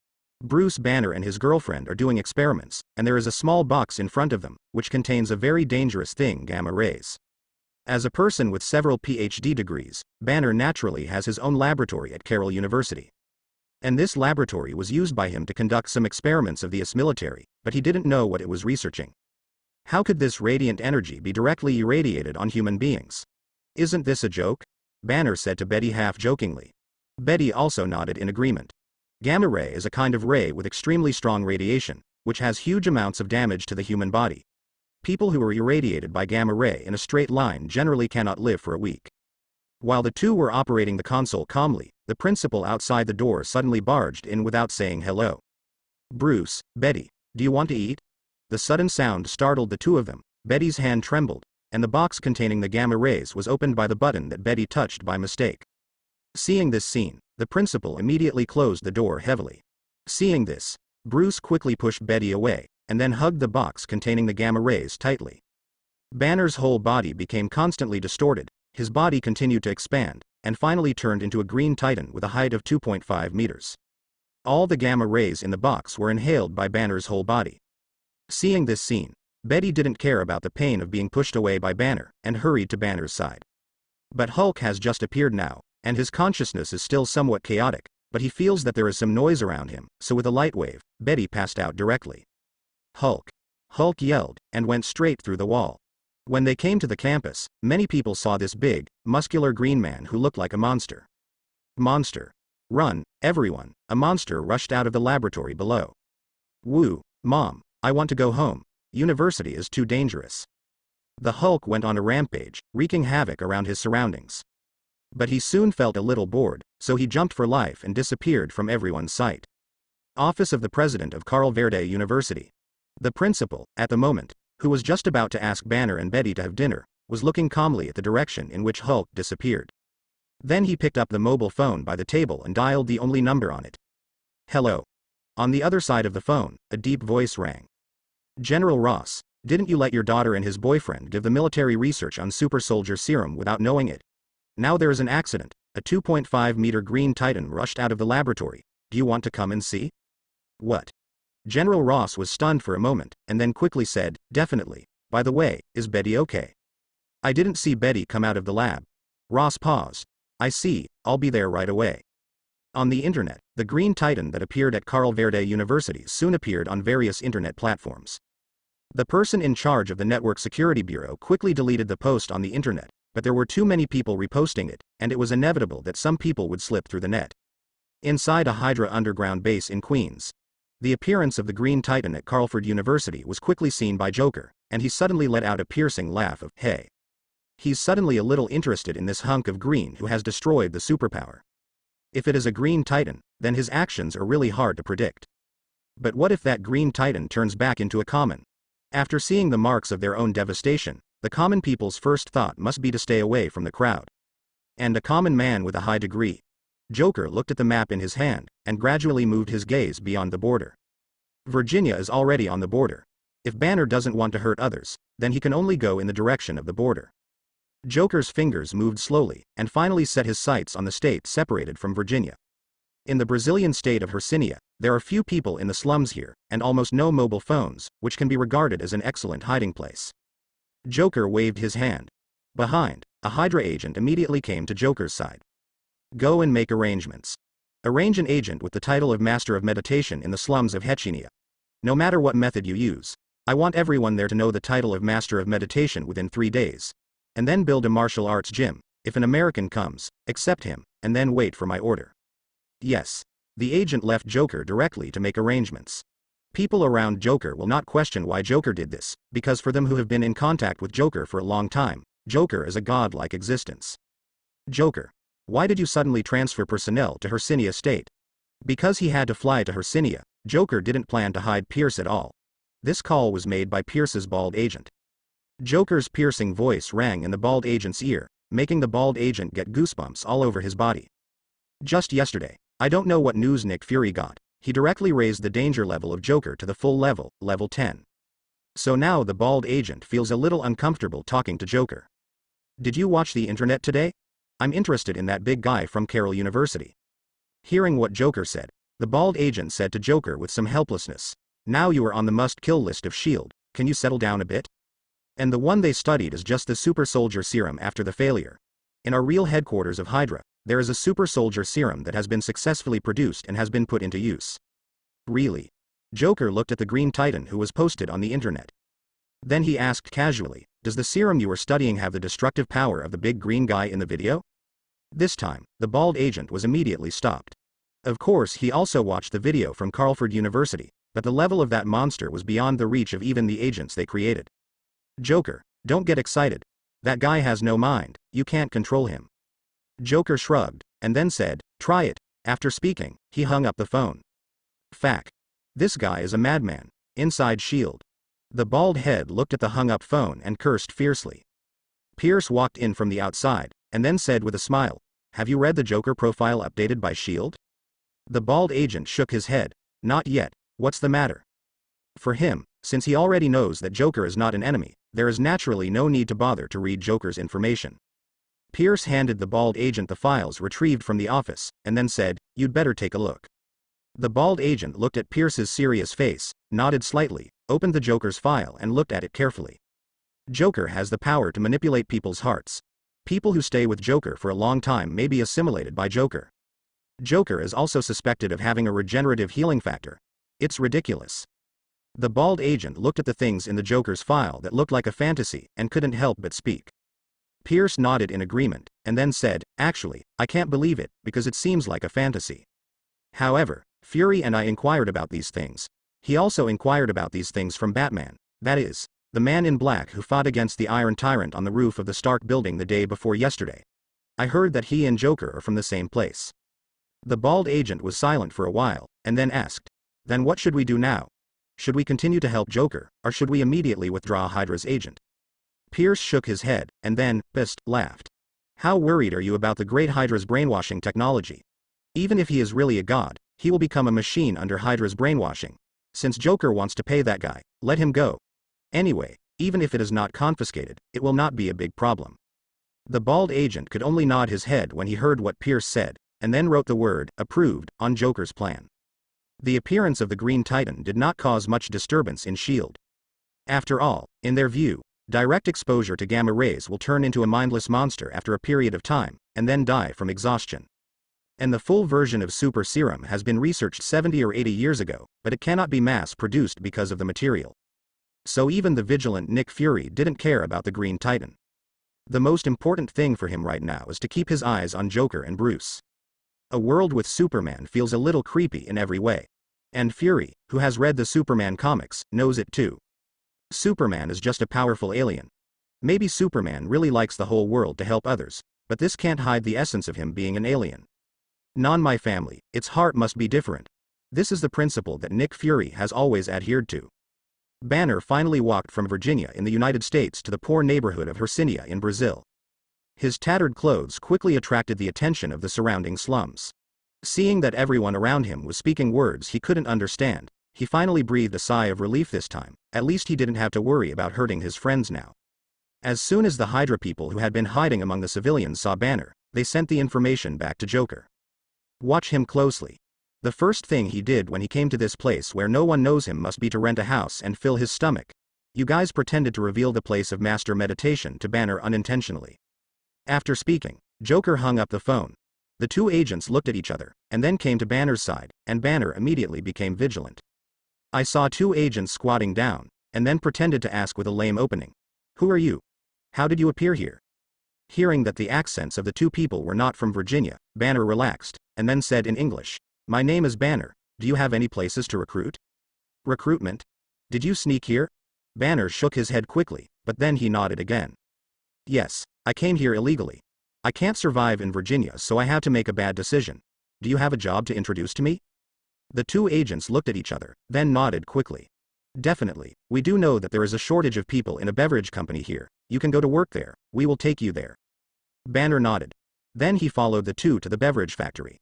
Bruce Banner and his girlfriend are doing experiments, and there is a small box in front of them, which contains a very dangerous thing, gamma rays. As a person with several PhD degrees, Banner naturally has his own laboratory at Carroll University. And this laboratory was used by him to conduct some experiments of the US military, but he didn't know what it was researching. How could this radiant energy be directly irradiated on human beings? Isn't this a joke? Banner said to Betty half-jokingly. Betty also nodded in agreement. Gamma ray is a kind of ray with extremely strong radiation, which has huge amounts of damage to the human body. People who are irradiated by gamma ray in a straight line generally cannot live for a week. While the two were operating the console calmly, the principal outside the door suddenly barged in without saying hello. Bruce, Betty, do you want to eat? The sudden sound startled the two of them. Betty's hand trembled, and the box containing the gamma rays was opened by the button that Betty touched by mistake. Seeing this scene, the principal immediately closed the door heavily. Seeing this, Bruce quickly pushed Betty away, and then hugged the box containing the gamma rays tightly. Banner's whole body became constantly distorted, his body continued to expand, and finally turned into a green titan with a height of 2.5 meters. All the gamma rays in the box were inhaled by Banner's whole body. Seeing this scene, Betty didn't care about the pain of being pushed away by Banner, and hurried to Banner's side. But Hulk has just appeared now, and his consciousness is still somewhat chaotic, but he feels that there is some noise around him, so with a light wave, Betty passed out directly. Hulk! Hulk yelled, and went straight through the wall. When they came to the campus, many people saw this big, muscular green man who looked like a monster. Monster! Run, everyone! A monster rushed out of the laboratory below. Woo, Mom, I want to go home. University is too dangerous. The Hulk went on a rampage, wreaking havoc around his surroundings. But he soon felt a little bored, so he jumped for life and disappeared from everyone's sight. Office of the President of Carl Verde University. The principal, at the moment, who was just about to ask Banner and Betty to have dinner, was looking calmly at the direction in which Hulk disappeared. Then he picked up the mobile phone by the table and dialed the only number on it. Hello. On the other side of the phone, a deep voice rang. General Ross, didn't you let your daughter and his boyfriend give the military research on super soldier serum without knowing it? Now there is an accident, a 2.5-meter green titan rushed out of the laboratory. Do you want to come and see? What? General Ross was stunned for a moment, and then quickly said, definitely. By the way, is Betty okay? I didn't see Betty come out of the lab. Ross paused. I see, I'll be there right away. On the internet, the green titan that appeared at Carl Verde University soon appeared on various internet platforms. The person in charge of the Network Security Bureau quickly deleted the post on the internet, but there were too many people reposting it, and it was inevitable that some people would slip through the net. Inside a Hydra underground base in Queens, the appearance of the Green Titan at Carlford University was quickly seen by Joker, and he suddenly let out a piercing laugh of, hey. He's suddenly a little interested in this hunk of green who has destroyed the superpower. If it is a Green Titan, then his actions are really hard to predict. But what if that Green Titan turns back into a common? After seeing the marks of their own devastation, the common people's first thought must be to stay away from the crowd. And a common man with a high degree. Joker looked at the map in his hand, and gradually moved his gaze beyond the border. Virginia is already on the border. If Banner doesn't want to hurt others, then he can only go in the direction of the border. Joker's fingers moved slowly, and finally set his sights on the state separated from Virginia. In the Brazilian state of Hercynia, there are few people in the slums here, and almost no mobile phones, which can be regarded as an excellent hiding place. Joker waved his hand. Behind, a Hydra agent immediately came to Joker's side. Go and make arrangements. Arrange an agent with the title of Master of Meditation in the slums of Hercynia. No matter what method you use, I want everyone there to know the title of Master of Meditation within 3 days. And then build a martial arts gym. If an American comes, accept him, and then wait for my order. Yes. The agent left Joker directly to make arrangements. People around Joker will not question why Joker did this, because for them who have been in contact with Joker for a long time, Joker is a godlike existence. Joker. Why did you suddenly transfer personnel to Hercynia State? Because he had to fly to Hercynia, Joker didn't plan to hide Pierce at all. This call was made by Pierce's bald agent. Joker's piercing voice rang in the bald agent's ear, making the bald agent get goosebumps all over his body. Just yesterday, I don't know what news Nick Fury got, he directly raised the danger level of Joker to the full level, level 10. So now the bald agent feels a little uncomfortable talking to Joker. Did you watch the internet today? I'm interested in that big guy from Carroll University. Hearing what Joker said, the bald agent said to Joker with some helplessness, now you are on the must-kill list of S.H.I.E.L.D., can you settle down a bit? And the one they studied is just the super soldier serum after the failure. In our real headquarters of Hydra, there is a super soldier serum that has been successfully produced and has been put into use. Really? Joker looked at the Green Titan who was posted on the internet. Then he asked casually, does the serum you are studying have the destructive power of the big green guy in the video? This time, the bald agent was immediately stopped. Of course he also watched the video from Carlford University, but the level of that monster was beyond the reach of even the agents they created. Joker, don't get excited. That guy has no mind, you can't control him. Joker shrugged, and then said, try it. After speaking, he hung up the phone. Fact. This guy is a madman. Inside S.H.I.E.L.D. The bald head looked at the hung-up phone and cursed fiercely. Pierce walked in from the outside, and then said with a smile, have you read the Joker profile updated by S.H.I.E.L.D.? The bald agent shook his head. Not yet. What's the matter? For him, since he already knows that Joker is not an enemy, there is naturally no need to bother to read Joker's information. Pierce handed the bald agent the files retrieved from the office, and then said, you'd better take a look. The bald agent looked at Pierce's serious face, nodded slightly, opened the Joker's file and looked at it carefully. Joker has the power to manipulate people's hearts. People who stay with Joker for a long time may be assimilated by Joker. Joker is also suspected of having a regenerative healing factor. It's ridiculous. The bald agent looked at the things in the Joker's file that looked like a fantasy and couldn't help but speak. Pierce nodded in agreement, and then said, actually, I can't believe it, because it seems like a fantasy. However, Fury and I inquired about these things. He also inquired about these things from Batman, that is, the man in black who fought against the Iron Tyrant on the roof of the Stark building the day before yesterday. I heard that he and Joker are from the same place. The bald agent was silent for a while, and then asked, then what should we do now? Should we continue to help Joker, or should we immediately withdraw Hydra's agent? Pierce shook his head, and then, laughed. How worried are you about the great Hydra's brainwashing technology? Even if he is really a god, he will become a machine under Hydra's brainwashing. Since Joker wants to pay that guy, let him go. Anyway, even if it is not confiscated, it will not be a big problem. The bald agent could only nod his head when he heard what Pierce said, and then wrote the word, approved, on Joker's plan. The appearance of the Green Titan did not cause much disturbance in S.H.I.E.L.D. After all, in their view, direct exposure to gamma rays will turn into a mindless monster after a period of time, and then die from exhaustion. And the full version of Super Serum has been researched 70 or 80 years ago, but it cannot be mass-produced because of the material. So even the vigilant Nick Fury didn't care about the Green Titan. The most important thing for him right now is to keep his eyes on Joker and Bruce. A world with Superman feels a little creepy in every way. And Fury, who has read the Superman comics, knows it too. Superman is just a powerful alien. Maybe Superman really likes the whole world to help others, but this can't hide the essence of him being an alien. Non my family, its heart must be different. This is the principle that Nick Fury has always adhered to. Banner finally walked from Virginia in the United States to the poor neighborhood of Hercynia in Brazil. His tattered clothes quickly attracted the attention of the surrounding slums. Seeing that everyone around him was speaking words he couldn't understand, he finally breathed a sigh of relief this time. At least he didn't have to worry about hurting his friends now. As soon as the Hydra people who had been hiding among the civilians saw Banner, they sent the information back to Joker. Watch him closely. The first thing he did when he came to this place where no one knows him must be to rent a house and fill his stomach. You guys pretended to reveal the place of master meditation to Banner unintentionally. After speaking, Joker hung up the phone. The two agents looked at each other, and then came to Banner's side, and Banner immediately became vigilant. I saw two agents squatting down, and then pretended to ask with a lame opening. Who are you? How did you appear here? Hearing that the accents of the two people were not from Virginia, Banner relaxed, and then said in English, My name is Banner, do you have any places to recruit? Recruitment? Did you sneak here? Banner shook his head quickly, but then he nodded again. Yes, I came here illegally. I can't survive in Virginia, so I had to make a bad decision. Do you have a job to introduce to me? The two agents looked at each other, then nodded quickly. Definitely, we do know that there is a shortage of people in a beverage company here. You can go to work there, we will take you there. Banner nodded. Then he followed the two to the beverage factory.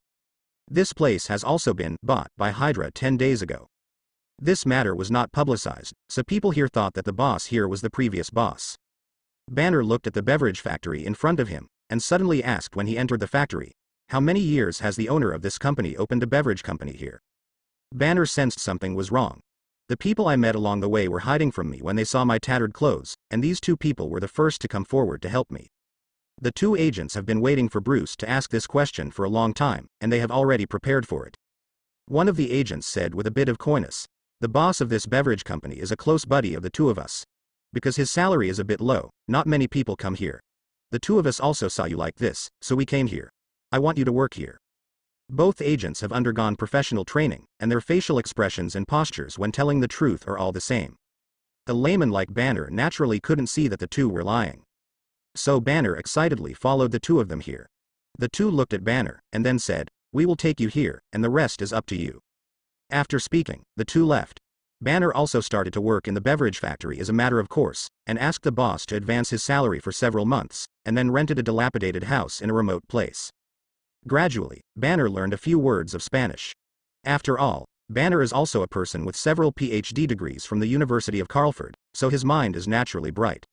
This place has also been bought by Hydra 10 days ago. This matter was not publicized, so people here thought that the boss here was the previous boss. Banner looked at the beverage factory in front of him, and suddenly asked when he entered the factory, How many years has the owner of this company opened a beverage company here? Banner sensed something was wrong. The people I met along the way were hiding from me when they saw my tattered clothes, and these two people were the first to come forward to help me. The two agents have been waiting for Bruce to ask this question for a long time, and they have already prepared for it. One of the agents said with a bit of coyness, The boss of this beverage company is a close buddy of the two of us. Because his salary is a bit low, not many people come here. The two of us also saw you like this, so we came here. I want you to work here. Both agents have undergone professional training, and their facial expressions and postures when telling the truth are all the same. A layman like Banner naturally couldn't see that the two were lying. So Banner excitedly followed the two of them here. The two looked at Banner, and then said, We will take you here, and the rest is up to you. After speaking, the two left. Banner also started to work in the beverage factory as a matter of course, and asked the boss to advance his salary for several months, and then rented a dilapidated house in a remote place. Gradually, Banner learned a few words of Spanish. After all, Banner is also a person with several PhD degrees from the University of Carlford, so his mind is naturally bright.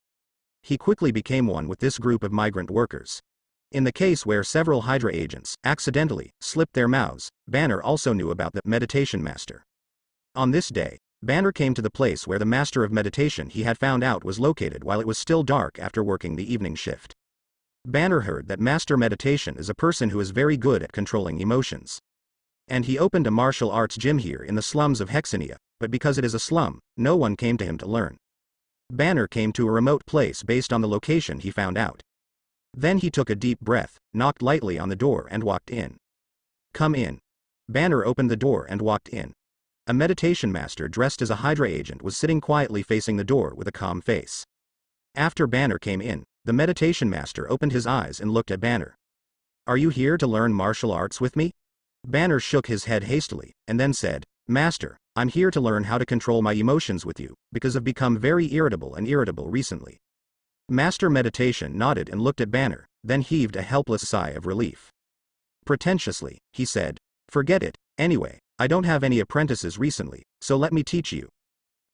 He quickly became one with this group of migrant workers. In the case where several Hydra agents accidentally slipped their mouths, Banner also knew about the meditation master. On this day, Banner came to the place where the master of meditation he had found out was located while it was still dark after working the evening shift. Banner heard that master meditation is a person who is very good at controlling emotions. And he opened a martial arts gym here in the slums of Hexania, but because it is a slum, no one came to him to learn. Banner came to a remote place based on the location he found out. Then he took a deep breath, knocked lightly on the door and walked in. Come in. Banner opened the door and walked in. A meditation master dressed as a Hydra agent was sitting quietly facing the door with a calm face. After Banner came in, the meditation master opened his eyes and looked at Banner. Are you here to learn martial arts with me? Banner shook his head hastily, and then said, Master, I'm here to learn how to control my emotions with you, because I've become very irritable recently. Master Meditation nodded and looked at Banner, then heaved a helpless sigh of relief. Pretentiously, he said, Forget it, anyway, I don't have any apprentices recently, so let me teach you.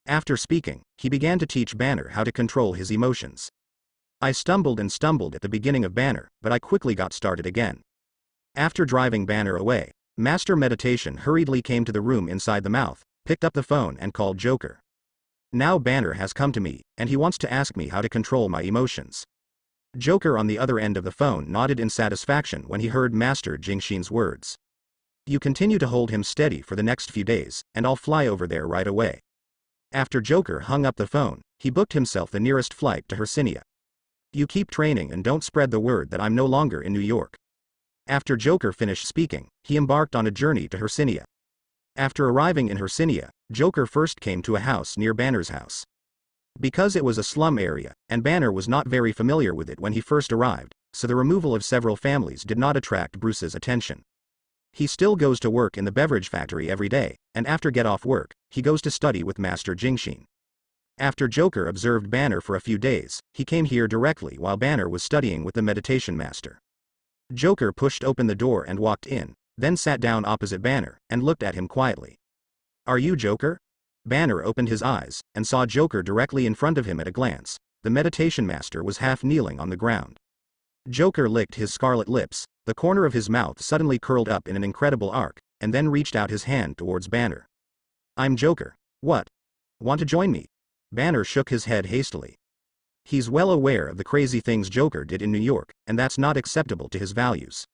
After speaking, he began to teach Banner how to control his emotions. I stumbled at the beginning of Banner, but I quickly got started again. After driving Banner away, Master Meditation hurriedly came to the room inside the mouth, picked up the phone and called Joker. Now Banner has come to me, and he wants to ask me how to control my emotions. Joker on the other end of the phone nodded in satisfaction when he heard Master Jingshin's words. You continue to hold him steady for the next few days, and I'll fly over there right away. After Joker hung up the phone, he booked himself the nearest flight to Hercynia. You keep training and don't spread the word that I'm no longer in New York. After Joker finished speaking, he embarked on a journey to Hercynia. After arriving in Hercynia, Joker first came to a house near Banner's house. Because it was a slum area, and Banner was not very familiar with it when he first arrived, so the removal of several families did not attract Bruce's attention. He still goes to work in the beverage factory every day, and after get off work, he goes to study with Master Jingshin. After Joker observed Banner for a few days, he came here directly while Banner was studying with the meditation master. Joker pushed open the door and walked in, then sat down opposite Banner, and looked at him quietly. Are you Joker? Banner opened his eyes, and saw Joker directly in front of him at a glance. The meditation master was half kneeling on the ground. Joker licked his scarlet lips, the corner of his mouth suddenly curled up in an incredible arc, and then reached out his hand towards Banner. I'm Joker. What? Want to join me? Banner shook his head hastily. He's well aware of the crazy things Joker did in New York, and that's not acceptable to his values.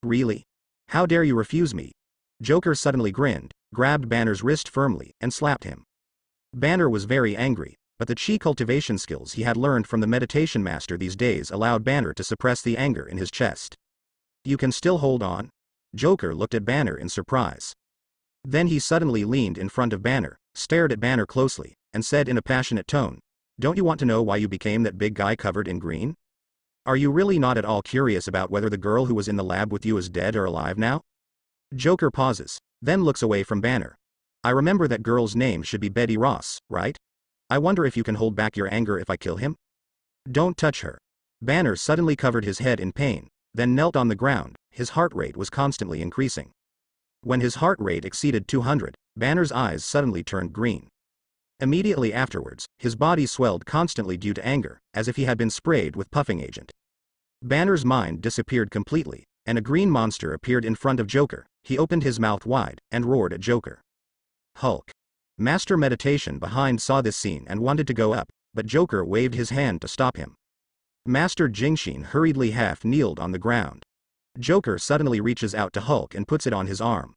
Really? How dare you refuse me? Joker suddenly grinned, grabbed Banner's wrist firmly, and slapped him. Banner was very angry, but the chi cultivation skills he had learned from the meditation master these days allowed Banner to suppress the anger in his chest. You can still hold on? Joker looked at Banner in surprise. Then he suddenly leaned in front of Banner, stared at Banner closely, and said in a passionate tone, "Don't you want to know why you became that big guy covered in green? Are you really not at all curious about whether the girl who was in the lab with you is dead or alive now?" Joker pauses, then looks away from Banner. "I remember that girl's name should be Betty Ross, right? I wonder if you can hold back your anger if I kill him?" "Don't touch her." Banner suddenly covered his head in pain, then knelt on the ground. His heart rate was constantly increasing. When his heart rate exceeded 200, Banner's eyes suddenly turned green. Immediately afterwards, his body swelled constantly due to anger, as if he had been sprayed with puffing agent. Banner's mind disappeared completely, and a green monster appeared in front of Joker. He opened his mouth wide, and roared at Joker. Hulk. Master Meditation behind saw this scene and wanted to go up, but Joker waved his hand to stop him. Master Jingshin hurriedly half-kneeled on the ground. Joker suddenly reaches out to Hulk and puts it on his arm.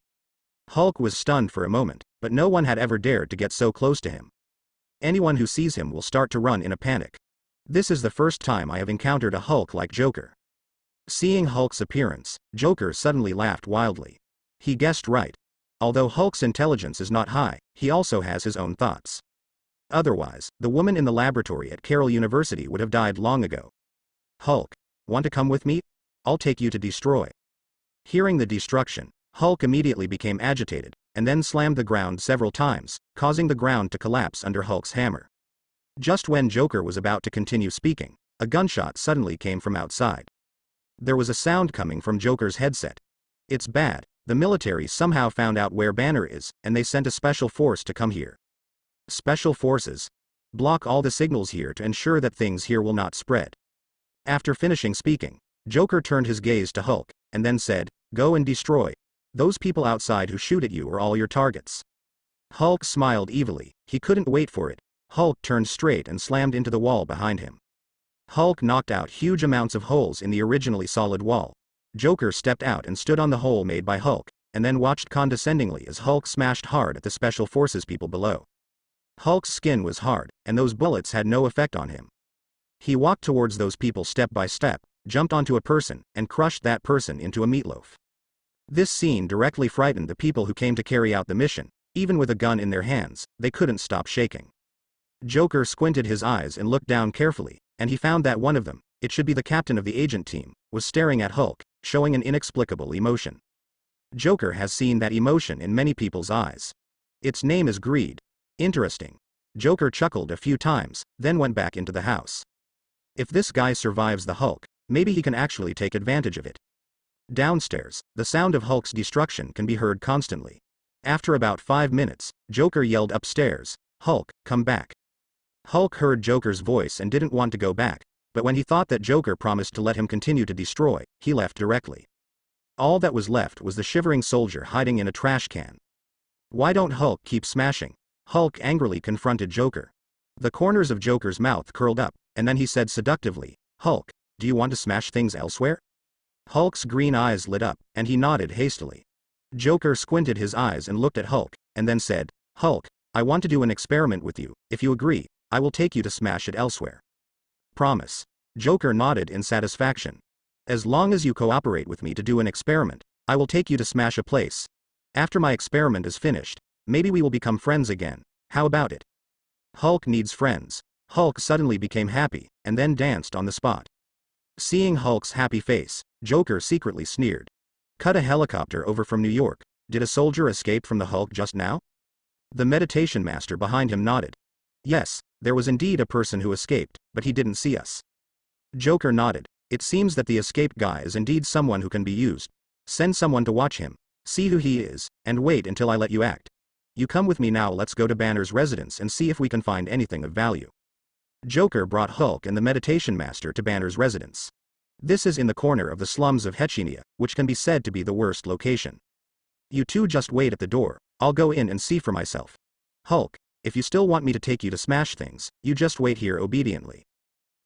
Hulk was stunned for a moment, but no one had ever dared to get so close to him. Anyone who sees him will start to run in a panic. This is the first time I have encountered a Hulk like Joker. Seeing Hulk's appearance, Joker suddenly laughed wildly. He guessed right. Although Hulk's intelligence is not high, he also has his own thoughts. Otherwise, the woman in the laboratory at Carroll University would have died long ago. Hulk, want to come with me? I'll take you to destroy. Hearing the destruction, Hulk immediately became agitated, and then slammed the ground several times, causing the ground to collapse under Hulk's hammer. Just when Joker was about to continue speaking, a gunshot suddenly came from outside. There was a sound coming from Joker's headset. It's bad, the military somehow found out where Banner is, and they sent a special force to come here. Special forces? Block all the signals here to ensure that things here will not spread. After finishing speaking, Joker turned his gaze to Hulk, and then said, "Go and destroy. Those people outside who shoot at you are all your targets." Hulk smiled evilly. He couldn't wait for it. Hulk turned straight and slammed into the wall behind him. Hulk knocked out huge amounts of holes in the originally solid wall. Joker stepped out and stood on the hole made by Hulk, and then watched condescendingly as Hulk smashed hard at the Special Forces people below. Hulk's skin was hard, and those bullets had no effect on him. He walked towards those people step by step, jumped onto a person, and crushed that person into a meatloaf. This scene directly frightened the people who came to carry out the mission. Even with a gun in their hands, they couldn't stop shaking. Joker squinted his eyes and looked down carefully, and he found that one of them, it should be the captain of the agent team, was staring at Hulk, showing an inexplicable emotion. Joker has seen that emotion in many people's eyes. Its name is greed. Interesting. Joker chuckled a few times, then went back into the house. If this guy survives the Hulk, maybe he can actually take advantage of it. Downstairs, the sound of Hulk's destruction can be heard constantly. After about 5 minutes, Joker yelled upstairs, "Hulk, come back." Hulk heard Joker's voice and didn't want to go back, but when he thought that Joker promised to let him continue to destroy, he left directly. All that was left was the shivering soldier hiding in a trash can. "Why don't Hulk keep smashing?" Hulk angrily confronted Joker. The corners of Joker's mouth curled up, and then he said seductively, "Hulk, do you want to smash things elsewhere?" Hulk's green eyes lit up, and he nodded hastily. Joker squinted his eyes and looked at Hulk, and then said, "Hulk, I want to do an experiment with you. If you agree, I will take you to smash it elsewhere." "Promise?" Joker nodded in satisfaction. "As long as you cooperate with me to do an experiment, I will take you to smash a place. After my experiment is finished, maybe we will become friends again. How about it?" Hulk needs friends. Hulk suddenly became happy, and then danced on the spot. Seeing Hulk's happy face, Joker secretly sneered. "Cut a helicopter over from New York. Did a soldier escape from the Hulk just now?" The meditation master behind him nodded. "Yes, there was indeed a person who escaped, but he didn't see us." Joker nodded. "It seems that the escaped guy is indeed someone who can be used. Send someone to watch him, see who he is, and wait until I let you act. You come with me now. Let's go to Banner's residence and see if we can find anything of value." Joker brought Hulk and the meditation master to Banner's residence. This is in the corner of the slums of Hechinia, which can be said to be the worst location. "You two just wait at the door. I'll go in and see for myself. Hulk, if you still want me to take you to smash things, you just wait here obediently."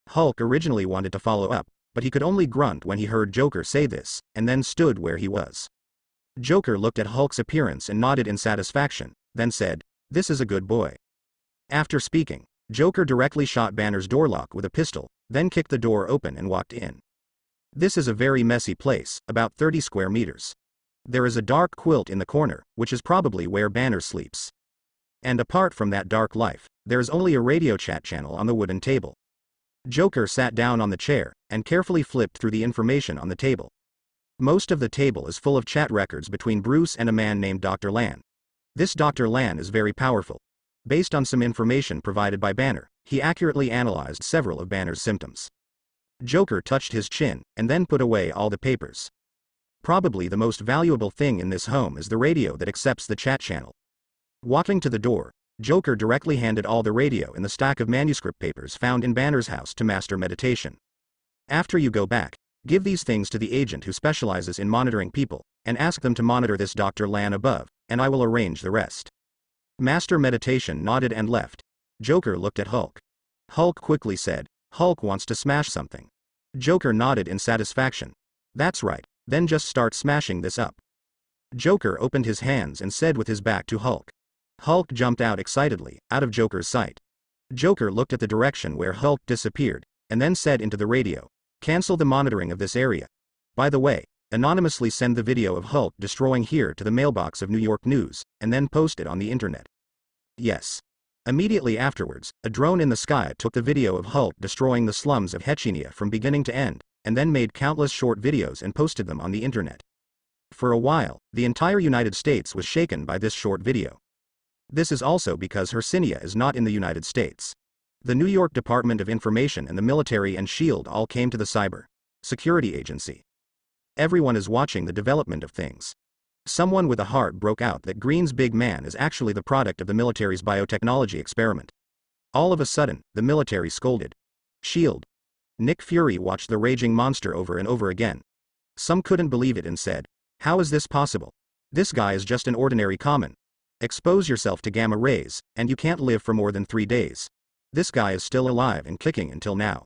Hulk originally wanted to follow up, but he could only grunt when he heard Joker say this, and then stood where he was. Joker looked at Hulk's appearance and nodded in satisfaction, then said, "This is a good boy." After speaking, Joker directly shot Banner's door lock with a pistol, then kicked the door open and walked in. This is a very messy place, about 30 square meters. There is a dark quilt in the corner, which is probably where Banner sleeps. And apart from that dark life, there is only a radio chat channel on the wooden table. Joker sat down on the chair, and carefully flipped through the information on the table. Most of the table is full of chat records between Bruce and a man named Dr. Lan. This Dr. Lan is very powerful. Based on some information provided by Banner, he accurately analyzed several of Banner's symptoms. Joker touched his chin, and then put away all the papers. Probably the most valuable thing in this home is the radio that accepts the chat channel. Walking to the door, Joker directly handed all the radio and the stack of manuscript papers found in Banner's house to Master Meditation. After you go back, give these things to the agent who specializes in monitoring people, and ask them to monitor this Dr. Lan above, and I will arrange the rest. Master Meditation nodded and left. Joker looked at Hulk. Hulk quickly said, "Hulk wants to smash something." Joker nodded in satisfaction. "That's right, then just start smashing this up." Joker opened his hands and said with his back to Hulk. Hulk jumped out excitedly, out of Joker's sight. Joker looked at the direction where Hulk disappeared, and then said into the radio, "Cancel the monitoring of this area. By the way, anonymously send the video of Hulk destroying here to the mailbox of New York News, and then post it on the internet." Yes. Immediately afterwards, a drone in the sky took the video of Hulk destroying the slums of Hechinia from beginning to end, and then made countless short videos and posted them on the internet. For a while, the entire United States was shaken by this short video. This is also because Hercynia is not in the United States. The New York Department of Information and the military and SHIELD all came to the Cyber Security Agency. Everyone is watching the development of things. Someone with a heart broke out that Green's big man is actually the product of the military's biotechnology experiment. All of a sudden, the military scolded. SHIELD. Nick Fury watched the raging monster over and over again. Some couldn't believe it and said, "How is this possible? This guy is just an ordinary common. Expose yourself to gamma rays, and you can't live for more than 3 days. This guy is still alive and kicking until now."